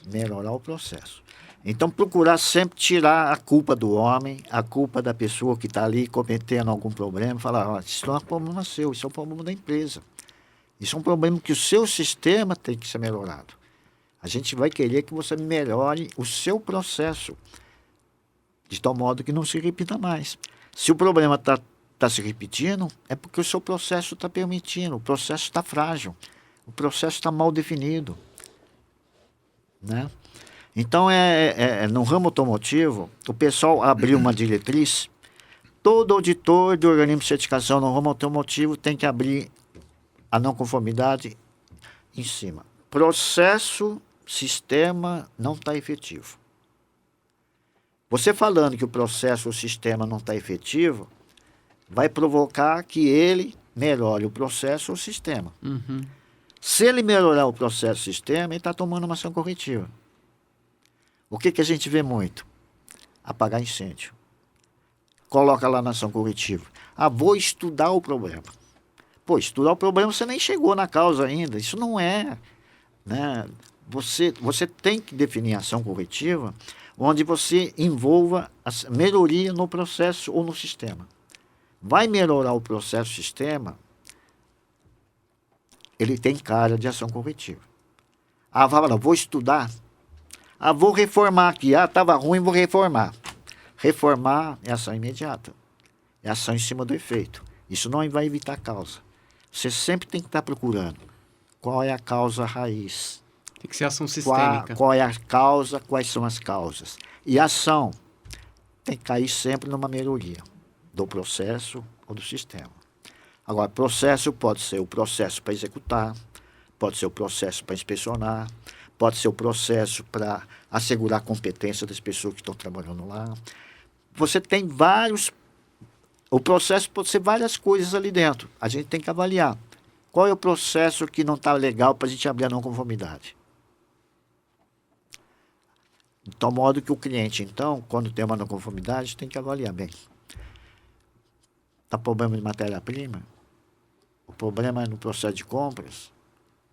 Melhorar o processo. Então, procurar sempre tirar a culpa do homem, a culpa da pessoa que está ali cometendo algum problema, falar, isso não é um problema seu, isso é um problema da empresa. Isso é um problema que o seu sistema tem que ser melhorado. A gente vai querer que você melhore o seu processo, de tal modo que não se repita mais. Se o problema está se repetindo, é porque o seu processo está permitindo, o processo está frágil, o processo está mal definido, né? Então, no ramo automotivo, o pessoal abriu uma diretriz, todo auditor de organismo de certificação no ramo automotivo tem que abrir a não conformidade em cima. Processo, sistema não está efetivo. Você falando que o processo ou sistema não está efetivo, vai provocar que ele melhore o processo ou o sistema. Se ele melhorar o processo ou o sistema, ele está tomando uma ação corretiva. O que a gente vê muito? Apagar incêndio. Coloca lá na ação corretiva. Vou estudar o problema. Pô, estudar o problema você nem chegou na causa ainda. Isso não é, né? Você tem que definir a ação corretiva onde você envolva a melhoria no processo ou no sistema. Vai melhorar o processo sistema, ele tem cara de ação corretiva. Vou estudar. Vou reformar aqui. Estava ruim, vou reformar. Reformar é ação imediata. É ação em cima do efeito. Isso não vai evitar a causa. Você sempre tem que estar procurando qual é a causa raiz Tem que ser ação sistêmica. Qual é a causa, quais são as causas. E a ação tem que cair sempre numa melhoria do processo ou do sistema. Agora, processo pode ser o processo para executar, pode ser o processo para inspecionar, pode ser o processo para assegurar a competência das pessoas que estão trabalhando lá. Você tem vários... O processo pode ser várias coisas ali dentro. A gente tem que avaliar. Qual é o processo que não está legal para a gente abrir a não conformidade? De tal modo que o cliente, então, quando tem uma não conformidade, tem que avaliar bem. Está problema de matéria-prima? O problema é no processo de compras?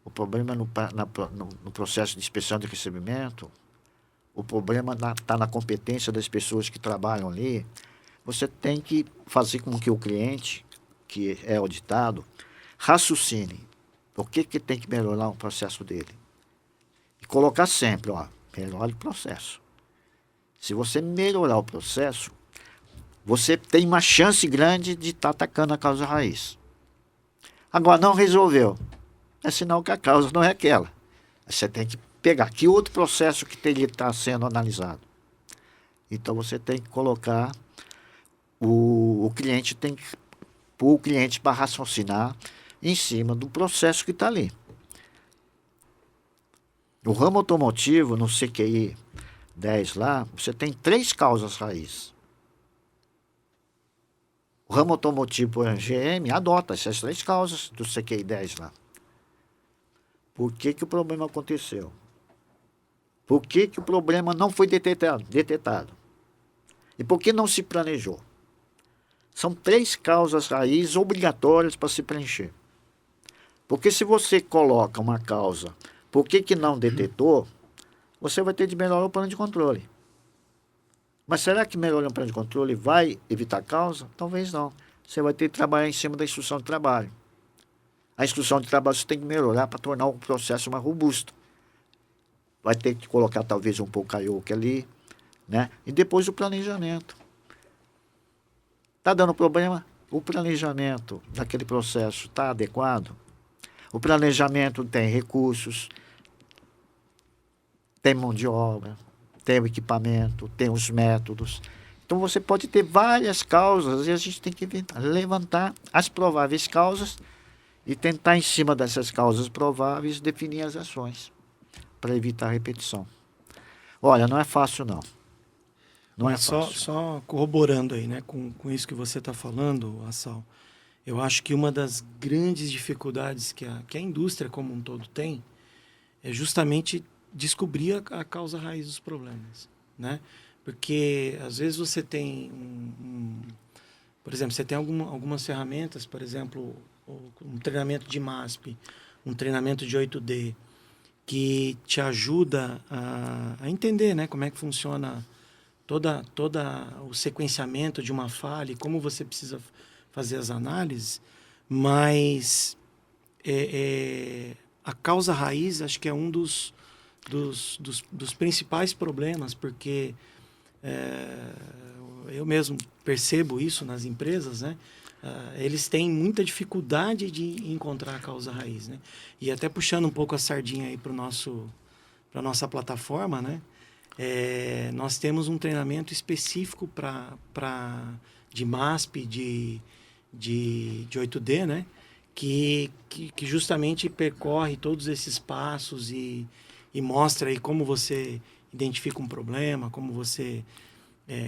O problema é no processo de inspeção de recebimento? O problema está na competência das pessoas que trabalham ali? Você tem que fazer com que o cliente, que é auditado, raciocine o que tem que melhorar o processo dele. E colocar sempre, melhore o processo. Se você melhorar o processo, você tem uma chance grande de estar atacando a causa raiz. Agora, não resolveu. É sinal que a causa não é aquela. Você tem que pegar que outro processo que teria que estar sendo analisado. Então, você tem que colocar... O cliente tem que pôr o cliente para raciocinar em cima do processo que está ali. No ramo automotivo, no CQI 10 lá, você tem 3 causas raiz. O ramo automotivo, por GM, adota essas 3 causas do CQI 10 lá. Por que o problema aconteceu? Por que o problema não foi detectado? E por que não se planejou? São 3 causas raiz obrigatórias para se preencher. Porque se você coloca uma causa, por que não detectou, você vai ter de melhorar o plano de controle. Mas será que melhorar o plano de controle vai evitar a causa? Talvez não. Você vai ter que trabalhar em cima da instrução de trabalho. A instrução de trabalho você tem que melhorar para tornar o processo mais robusto. Vai ter que colocar talvez um pouco karaoke ali, né? E depois o planejamento. Está dando problema? O planejamento daquele processo está adequado? O planejamento tem recursos, tem mão de obra, tem o equipamento, tem os métodos. Então você pode ter várias causas e a gente tem que levantar as prováveis causas e tentar, em cima dessas causas prováveis, definir as ações para evitar a repetição. Olha, não é fácil não. Não é fácil. Só corroborando aí, né, com isso que você está falando, Assal, eu acho que uma das grandes dificuldades que a indústria como um todo tem é justamente descobrir a causa raiz dos problemas, né? Porque às vezes você tem por exemplo, você tem algumas ferramentas, por exemplo, um treinamento de MASP, um treinamento de 8D, que te ajuda a entender, né, como é que funciona toda o sequenciamento de uma falha e como você precisa fazer as análises, mas a causa raiz acho que é um dos principais problemas, porque eu mesmo percebo isso nas empresas, né? Eles têm muita dificuldade de encontrar a causa raiz, né? E até puxando um pouco a sardinha aí para nossa plataforma, né? Nós temos um treinamento específico de MASP, de 8D, né? Que justamente percorre todos esses passos e mostra aí como você identifica um problema, como você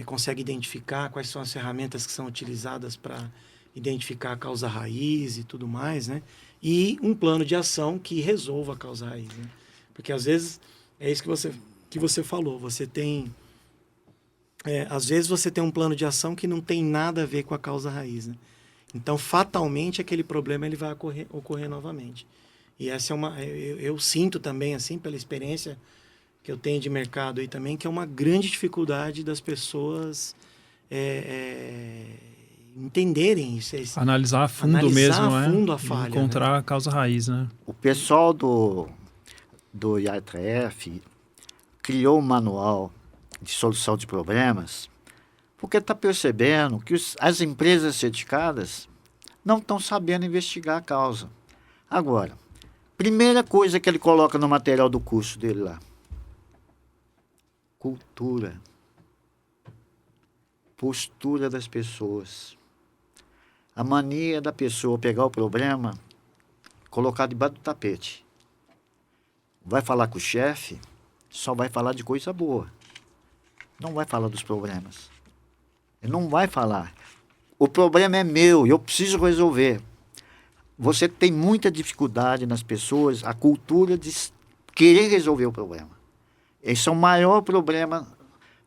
consegue identificar quais são as ferramentas que são utilizadas para identificar a causa raiz e tudo mais, né? E um plano de ação que resolva a causa raiz, né? Porque às vezes é isso que você falou, você tem... às vezes você tem um plano de ação que não tem nada a ver com a causa raiz, né? Então, fatalmente, aquele problema ele vai ocorrer novamente. E essa eu sinto também, assim, pela experiência que eu tenho de mercado aí também, que é uma grande dificuldade das pessoas entenderem isso. Analisar a fundo a falha, encontrar, né, a causa raiz, né? O pessoal do IATF criou um manual de solução de problemas porque está percebendo que as empresas certificadas não estão sabendo investigar a causa. Agora, Primeira coisa que ele coloca no material do curso dele lá. Cultura. Postura das pessoas. A mania da pessoa pegar o problema, colocar debaixo do tapete. Vai falar com o chefe, só vai falar de coisa boa. Não vai falar dos problemas. Ele não vai falar. O problema é meu, eu preciso resolver. Você tem muita dificuldade nas pessoas, a cultura de querer resolver o problema. Esse é o maior problema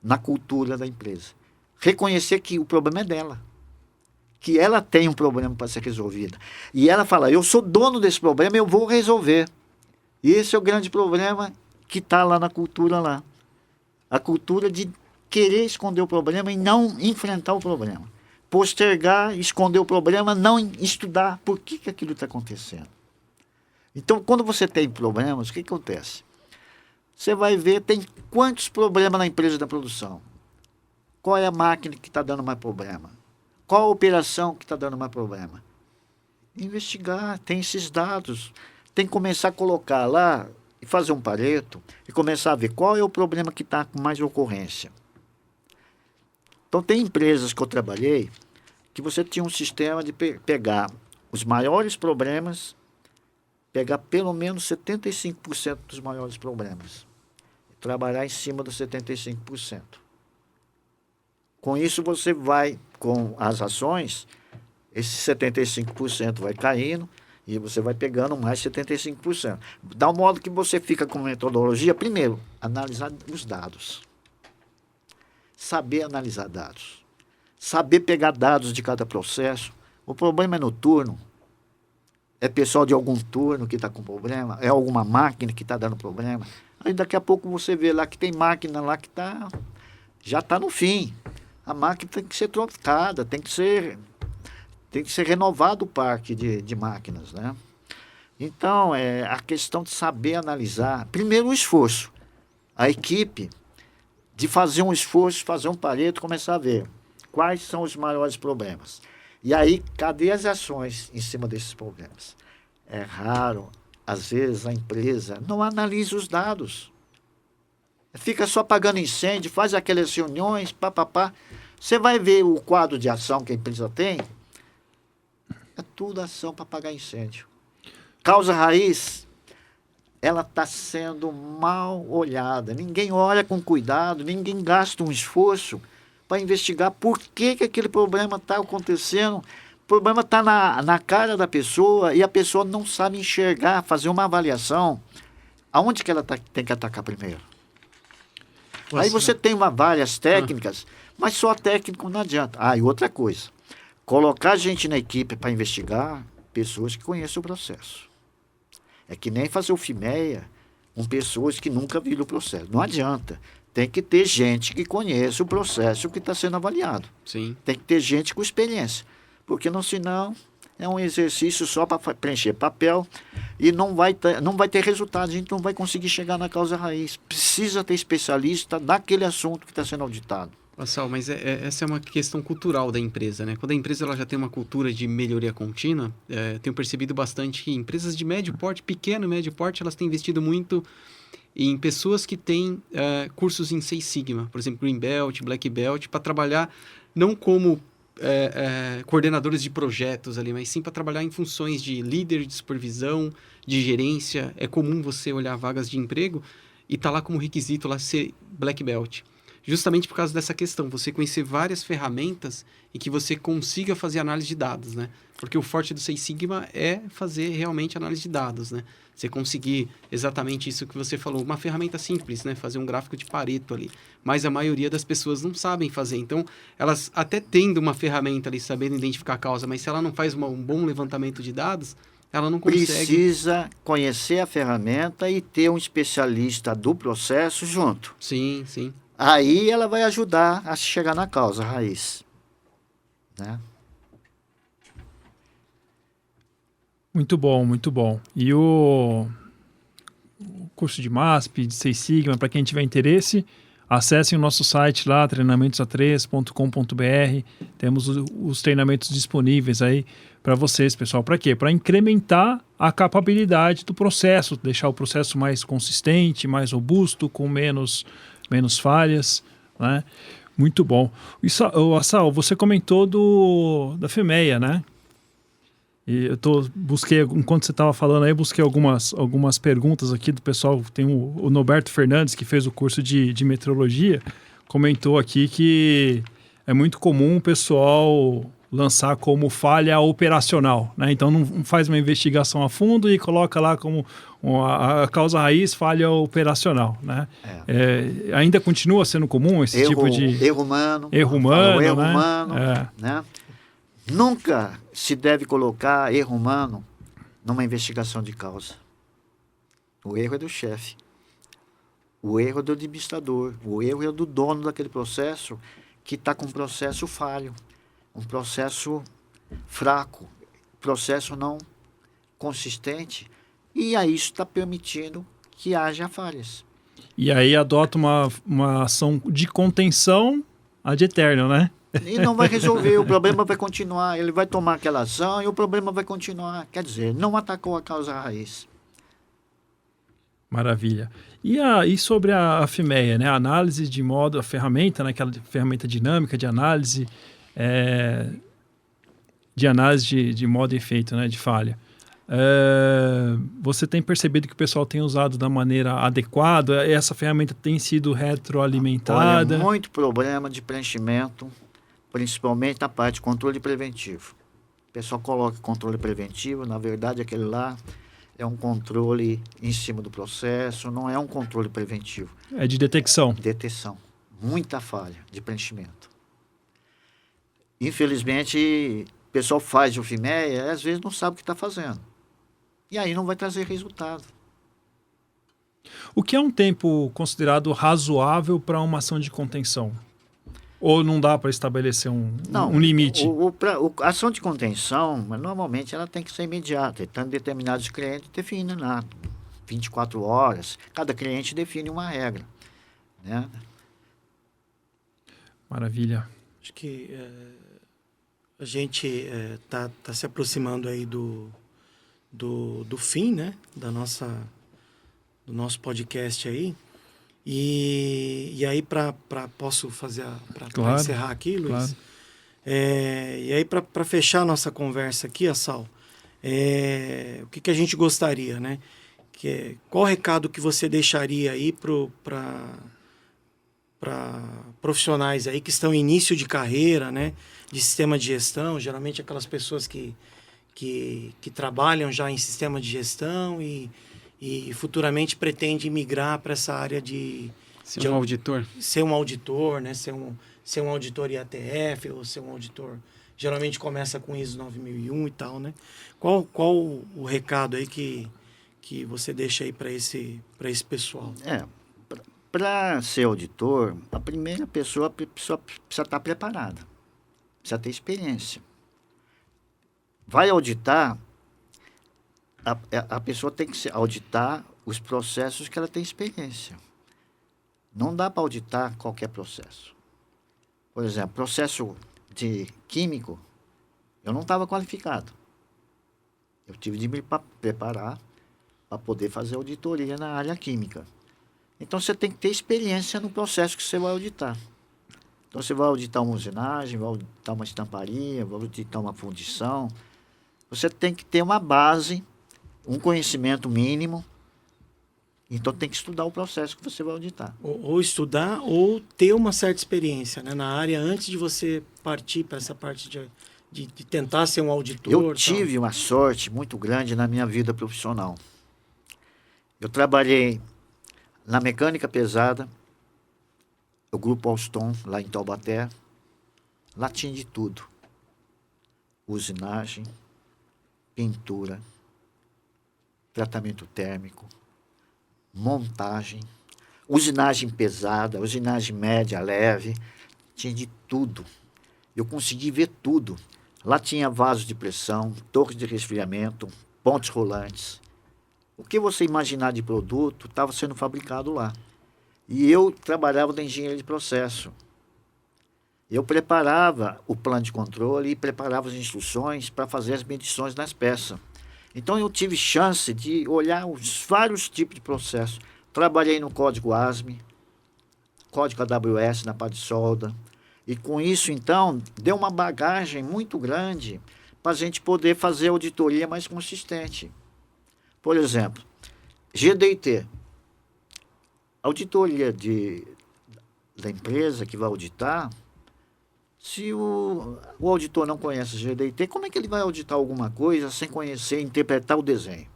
na cultura da empresa. Reconhecer que o problema é dela. Que ela tem um problema para ser resolvido. E ela fala, eu sou dono desse problema, eu vou resolver. E esse é o grande problema que está lá na cultura lá. A cultura de querer esconder o problema e não enfrentar o problema. Postergar, esconder o problema, não estudar por que aquilo está acontecendo. Então, quando você tem problemas, o que acontece? Você vai ver, tem quantos problemas na empresa da produção. Qual é a máquina que está dando mais problema? Qual a operação que está dando mais problema? Investigar, tem esses dados. Tem que começar a colocar lá e fazer um pareto e começar a ver qual é o problema que está com mais ocorrência. Então, tem empresas que eu trabalhei que você tinha um sistema de pegar os maiores problemas, pegar pelo menos 75% dos maiores problemas. Trabalhar em cima dos 75%. Com isso, você vai, com as ações, esse 75% vai caindo e você vai pegando mais 75%. Dá um modo que você fica com metodologia, primeiro, analisar os dados. Saber analisar dados. Saber pegar dados de cada processo. O problema é no turno. É pessoal de algum turno que está com problema. É alguma máquina que está dando problema. Aí daqui a pouco você vê lá que tem máquina lá que já está no fim. A máquina tem que ser trocada, tem que ser renovado o parque de máquinas, né? Então, a questão de saber analisar. Primeiro, o esforço. A equipe de fazer um esforço, fazer um pareto, começar a ver quais são os maiores problemas. E aí, cadê as ações em cima desses problemas? É raro, às vezes, a empresa não analisa os dados. Fica só apagando incêndio, faz aquelas reuniões, papapá. Você vai ver o quadro de ação que a empresa tem, é tudo ação para apagar incêndio. Causa raiz, ela está sendo mal olhada. Ninguém olha com cuidado, ninguém gasta um esforço para investigar por que aquele problema está acontecendo. O problema está na cara da pessoa e a pessoa não sabe enxergar, fazer uma avaliação. Aonde que ela tem que atacar primeiro? Nossa. Aí você tem várias técnicas, mas só técnico não adianta. E outra coisa, colocar gente na equipe para investigar, pessoas que conhecem o processo. É que nem fazer o FIMEA com pessoas que nunca viram o processo. Não adianta. Tem que ter gente que conheça o processo que está sendo avaliado. Sim. Tem que ter gente com experiência. Porque senão é um exercício só para preencher papel e não vai ter resultado. A gente não vai conseguir chegar na causa raiz. Precisa ter especialista naquele assunto que está sendo auditado. Marcelo, mas essa é uma questão cultural da empresa, né? Quando a empresa ela já tem uma cultura de melhoria contínua, tenho percebido bastante que empresas de médio porte, pequeno e médio porte, elas têm investido muito em pessoas que têm cursos em Six Sigma, por exemplo, Green Belt, Black Belt, para trabalhar não como coordenadores de projetos ali, mas sim para trabalhar em funções de líder, de supervisão, de gerência. É comum você olhar vagas de emprego e tá lá como requisito lá ser Black Belt. Justamente por causa dessa questão, você conhecer várias ferramentas e que você consiga fazer análise de dados, né? Porque o forte do Six Sigma é fazer realmente análise de dados, né? Você conseguir exatamente isso que você falou, uma ferramenta simples, né? Fazer um gráfico de Pareto ali. Mas a maioria das pessoas não sabem fazer. Então, elas até tendo uma ferramenta ali, sabendo identificar a causa, mas se ela não faz um bom levantamento de dados, ela não consegue. Precisa conhecer a ferramenta e ter um especialista do processo junto. Sim, sim. Aí ela vai ajudar a chegar na causa raiz, né? Muito bom, muito bom. E o curso de MASP, de Six Sigma, para quem tiver interesse, acessem o nosso site lá, treinamentosa3.com.br. Temos os treinamentos disponíveis aí para vocês, pessoal. Para quê? Para incrementar a capabilidade do processo, deixar o processo mais consistente, mais robusto, com menos falhas, né? Muito bom. Assal, você comentou da FEMEA, né? E busquei, enquanto você estava falando aí, busquei algumas perguntas aqui do pessoal. Tem o Norberto Fernandes, que fez o curso de meteorologia, comentou aqui que é muito comum o pessoal lançar como falha operacional, né? Então não faz uma investigação a fundo e coloca lá como a causa raiz falha operacional, né? Ainda continua sendo comum esse tipo de... Erro humano. Erro humano, erro né? humano, né? Nunca se deve colocar erro humano numa investigação de causa. O erro é do chefe. O erro é do administrador. O erro é do dono daquele processo que está com um processo falho. Um processo fraco. Processo não consistente. E aí isso está permitindo que haja falhas. E aí adota uma ação de contenção ad eternum, né? E não vai resolver, o problema vai continuar. Ele vai tomar aquela ação e o problema vai continuar. Quer dizer, não atacou a causa raiz. Maravilha. E sobre a FEMEA, né? A análise de modo, a ferramenta, né? Aquela ferramenta dinâmica de análise, de modo e efeito, né? De falha. Você tem percebido que o pessoal tem usado da maneira adequada? Essa ferramenta tem sido retroalimentada? Olha, muito problema de preenchimento, principalmente na parte de controle preventivo. O pessoal coloca controle preventivo, na verdade aquele lá é um controle em cima do processo, não é um controle preventivo. É de detecção. Detecção. Muita falha de preenchimento. Infelizmente, o pessoal faz o FEMEA e às vezes não sabe o que está fazendo. E aí não vai trazer resultado. O que é um tempo considerado razoável para uma ação de contenção? Ou não dá para estabelecer um limite? A ação de contenção, normalmente ela tem que ser imediata. Então, determinados clientes definem lá 24 horas. Cada cliente define uma regra, né? Maravilha. Acho que a gente está se aproximando aí do fim, né? Do nosso podcast aí. E aí, posso fazer para encerrar aqui, Luiz? Claro. E aí, para fechar a nossa conversa aqui, Assal, o que a gente gostaria, né? Qual recado que você deixaria aí para profissionais aí que estão em início de carreira, né? De sistema de gestão, geralmente aquelas pessoas que trabalham já em sistema de gestão e futuramente pretende migrar para essa área de um auditor. Ser um auditor, né? Ser um auditor IATF ou ser um auditor... Geralmente começa com ISO 9001 e tal, né? Qual o recado aí que você deixa aí para esse pessoal? Para ser auditor, a primeira pessoa precisa estar preparada. Precisa ter experiência. Vai auditar... A pessoa tem que auditar os processos que ela tem experiência. Não dá para auditar qualquer processo. Por exemplo, processo de químico, eu não estava qualificado. Eu tive de me preparar para poder fazer auditoria na área química. Então, você tem que ter experiência no processo que você vai auditar. Então, você vai auditar uma usinagem, vai auditar uma estamparia, vai auditar uma fundição. Você tem que ter uma base, um conhecimento mínimo, então tem que estudar o processo que você vai auditar. Ou estudar ou ter uma certa experiência, né, na área antes de você partir para essa parte de tentar ser um auditor. Eu tive uma sorte muito grande na minha vida profissional. Eu trabalhei na mecânica pesada, o Grupo Alstom, lá em Taubaté. Lá tinha de tudo. Usinagem, pintura, tratamento térmico, montagem, usinagem pesada, usinagem média, leve, tinha de tudo. Eu consegui ver tudo. Lá tinha vasos de pressão, torres de resfriamento, pontes rolantes. O que você imaginar de produto estava sendo fabricado lá. E eu trabalhava na engenharia de processo. Eu preparava o plano de controle e preparava as instruções para fazer as medições nas peças. Então eu tive chance de olhar os vários tipos de processos. Trabalhei no código ASME, código AWS na parte de solda. E com isso, então, deu uma bagagem muito grande para a gente poder fazer auditoria mais consistente. Por exemplo, GDT. Auditoria da empresa que vai auditar, se o auditor não conhece o GDT, como é que ele vai auditar alguma coisa sem conhecer e interpretar o desenho?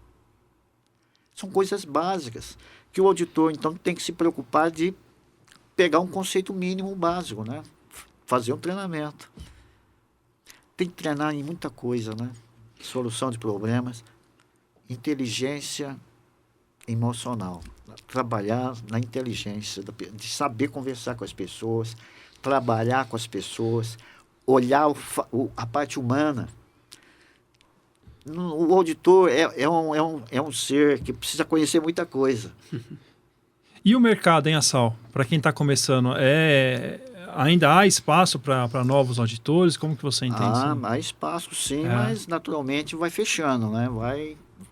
São coisas básicas que o auditor, então, tem que se preocupar de pegar um conceito mínimo básico, né? Fazer um treinamento. Tem que treinar em muita coisa, né? Solução de problemas, inteligência emocional. Trabalhar na inteligência, de saber conversar com as pessoas, trabalhar com as pessoas, olhar a parte humana. O auditor é um ser que precisa conhecer muita coisa. E o mercado, hein, Assal? Para quem está começando, ainda há espaço para novos auditores? Como que você entende isso? Há espaço sim, mas naturalmente vai fechando, né?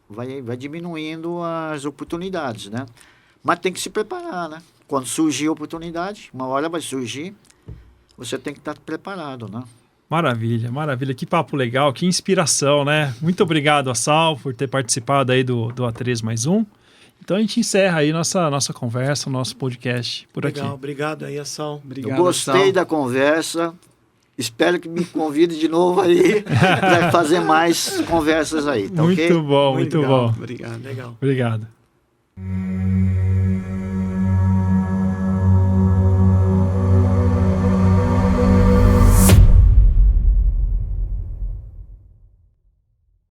Vai diminuindo as oportunidades, né? Mas tem que se preparar, né? Quando surgir a oportunidade, uma hora vai surgir, você tem que estar preparado, né? Maravilha, maravilha. Que papo legal, que inspiração, né? Muito obrigado, Assal, por ter participado aí do A3+1. Então a gente encerra aí nossa conversa, nosso podcast por aqui. Legal, obrigado aí, Assal. Obrigado, Eu gostei Assal. da conversa. Espero que me convide de novo aí para fazer mais conversas aí, tá Muito ok? bom, muito legal. bom. Obrigado. Legal. Obrigado.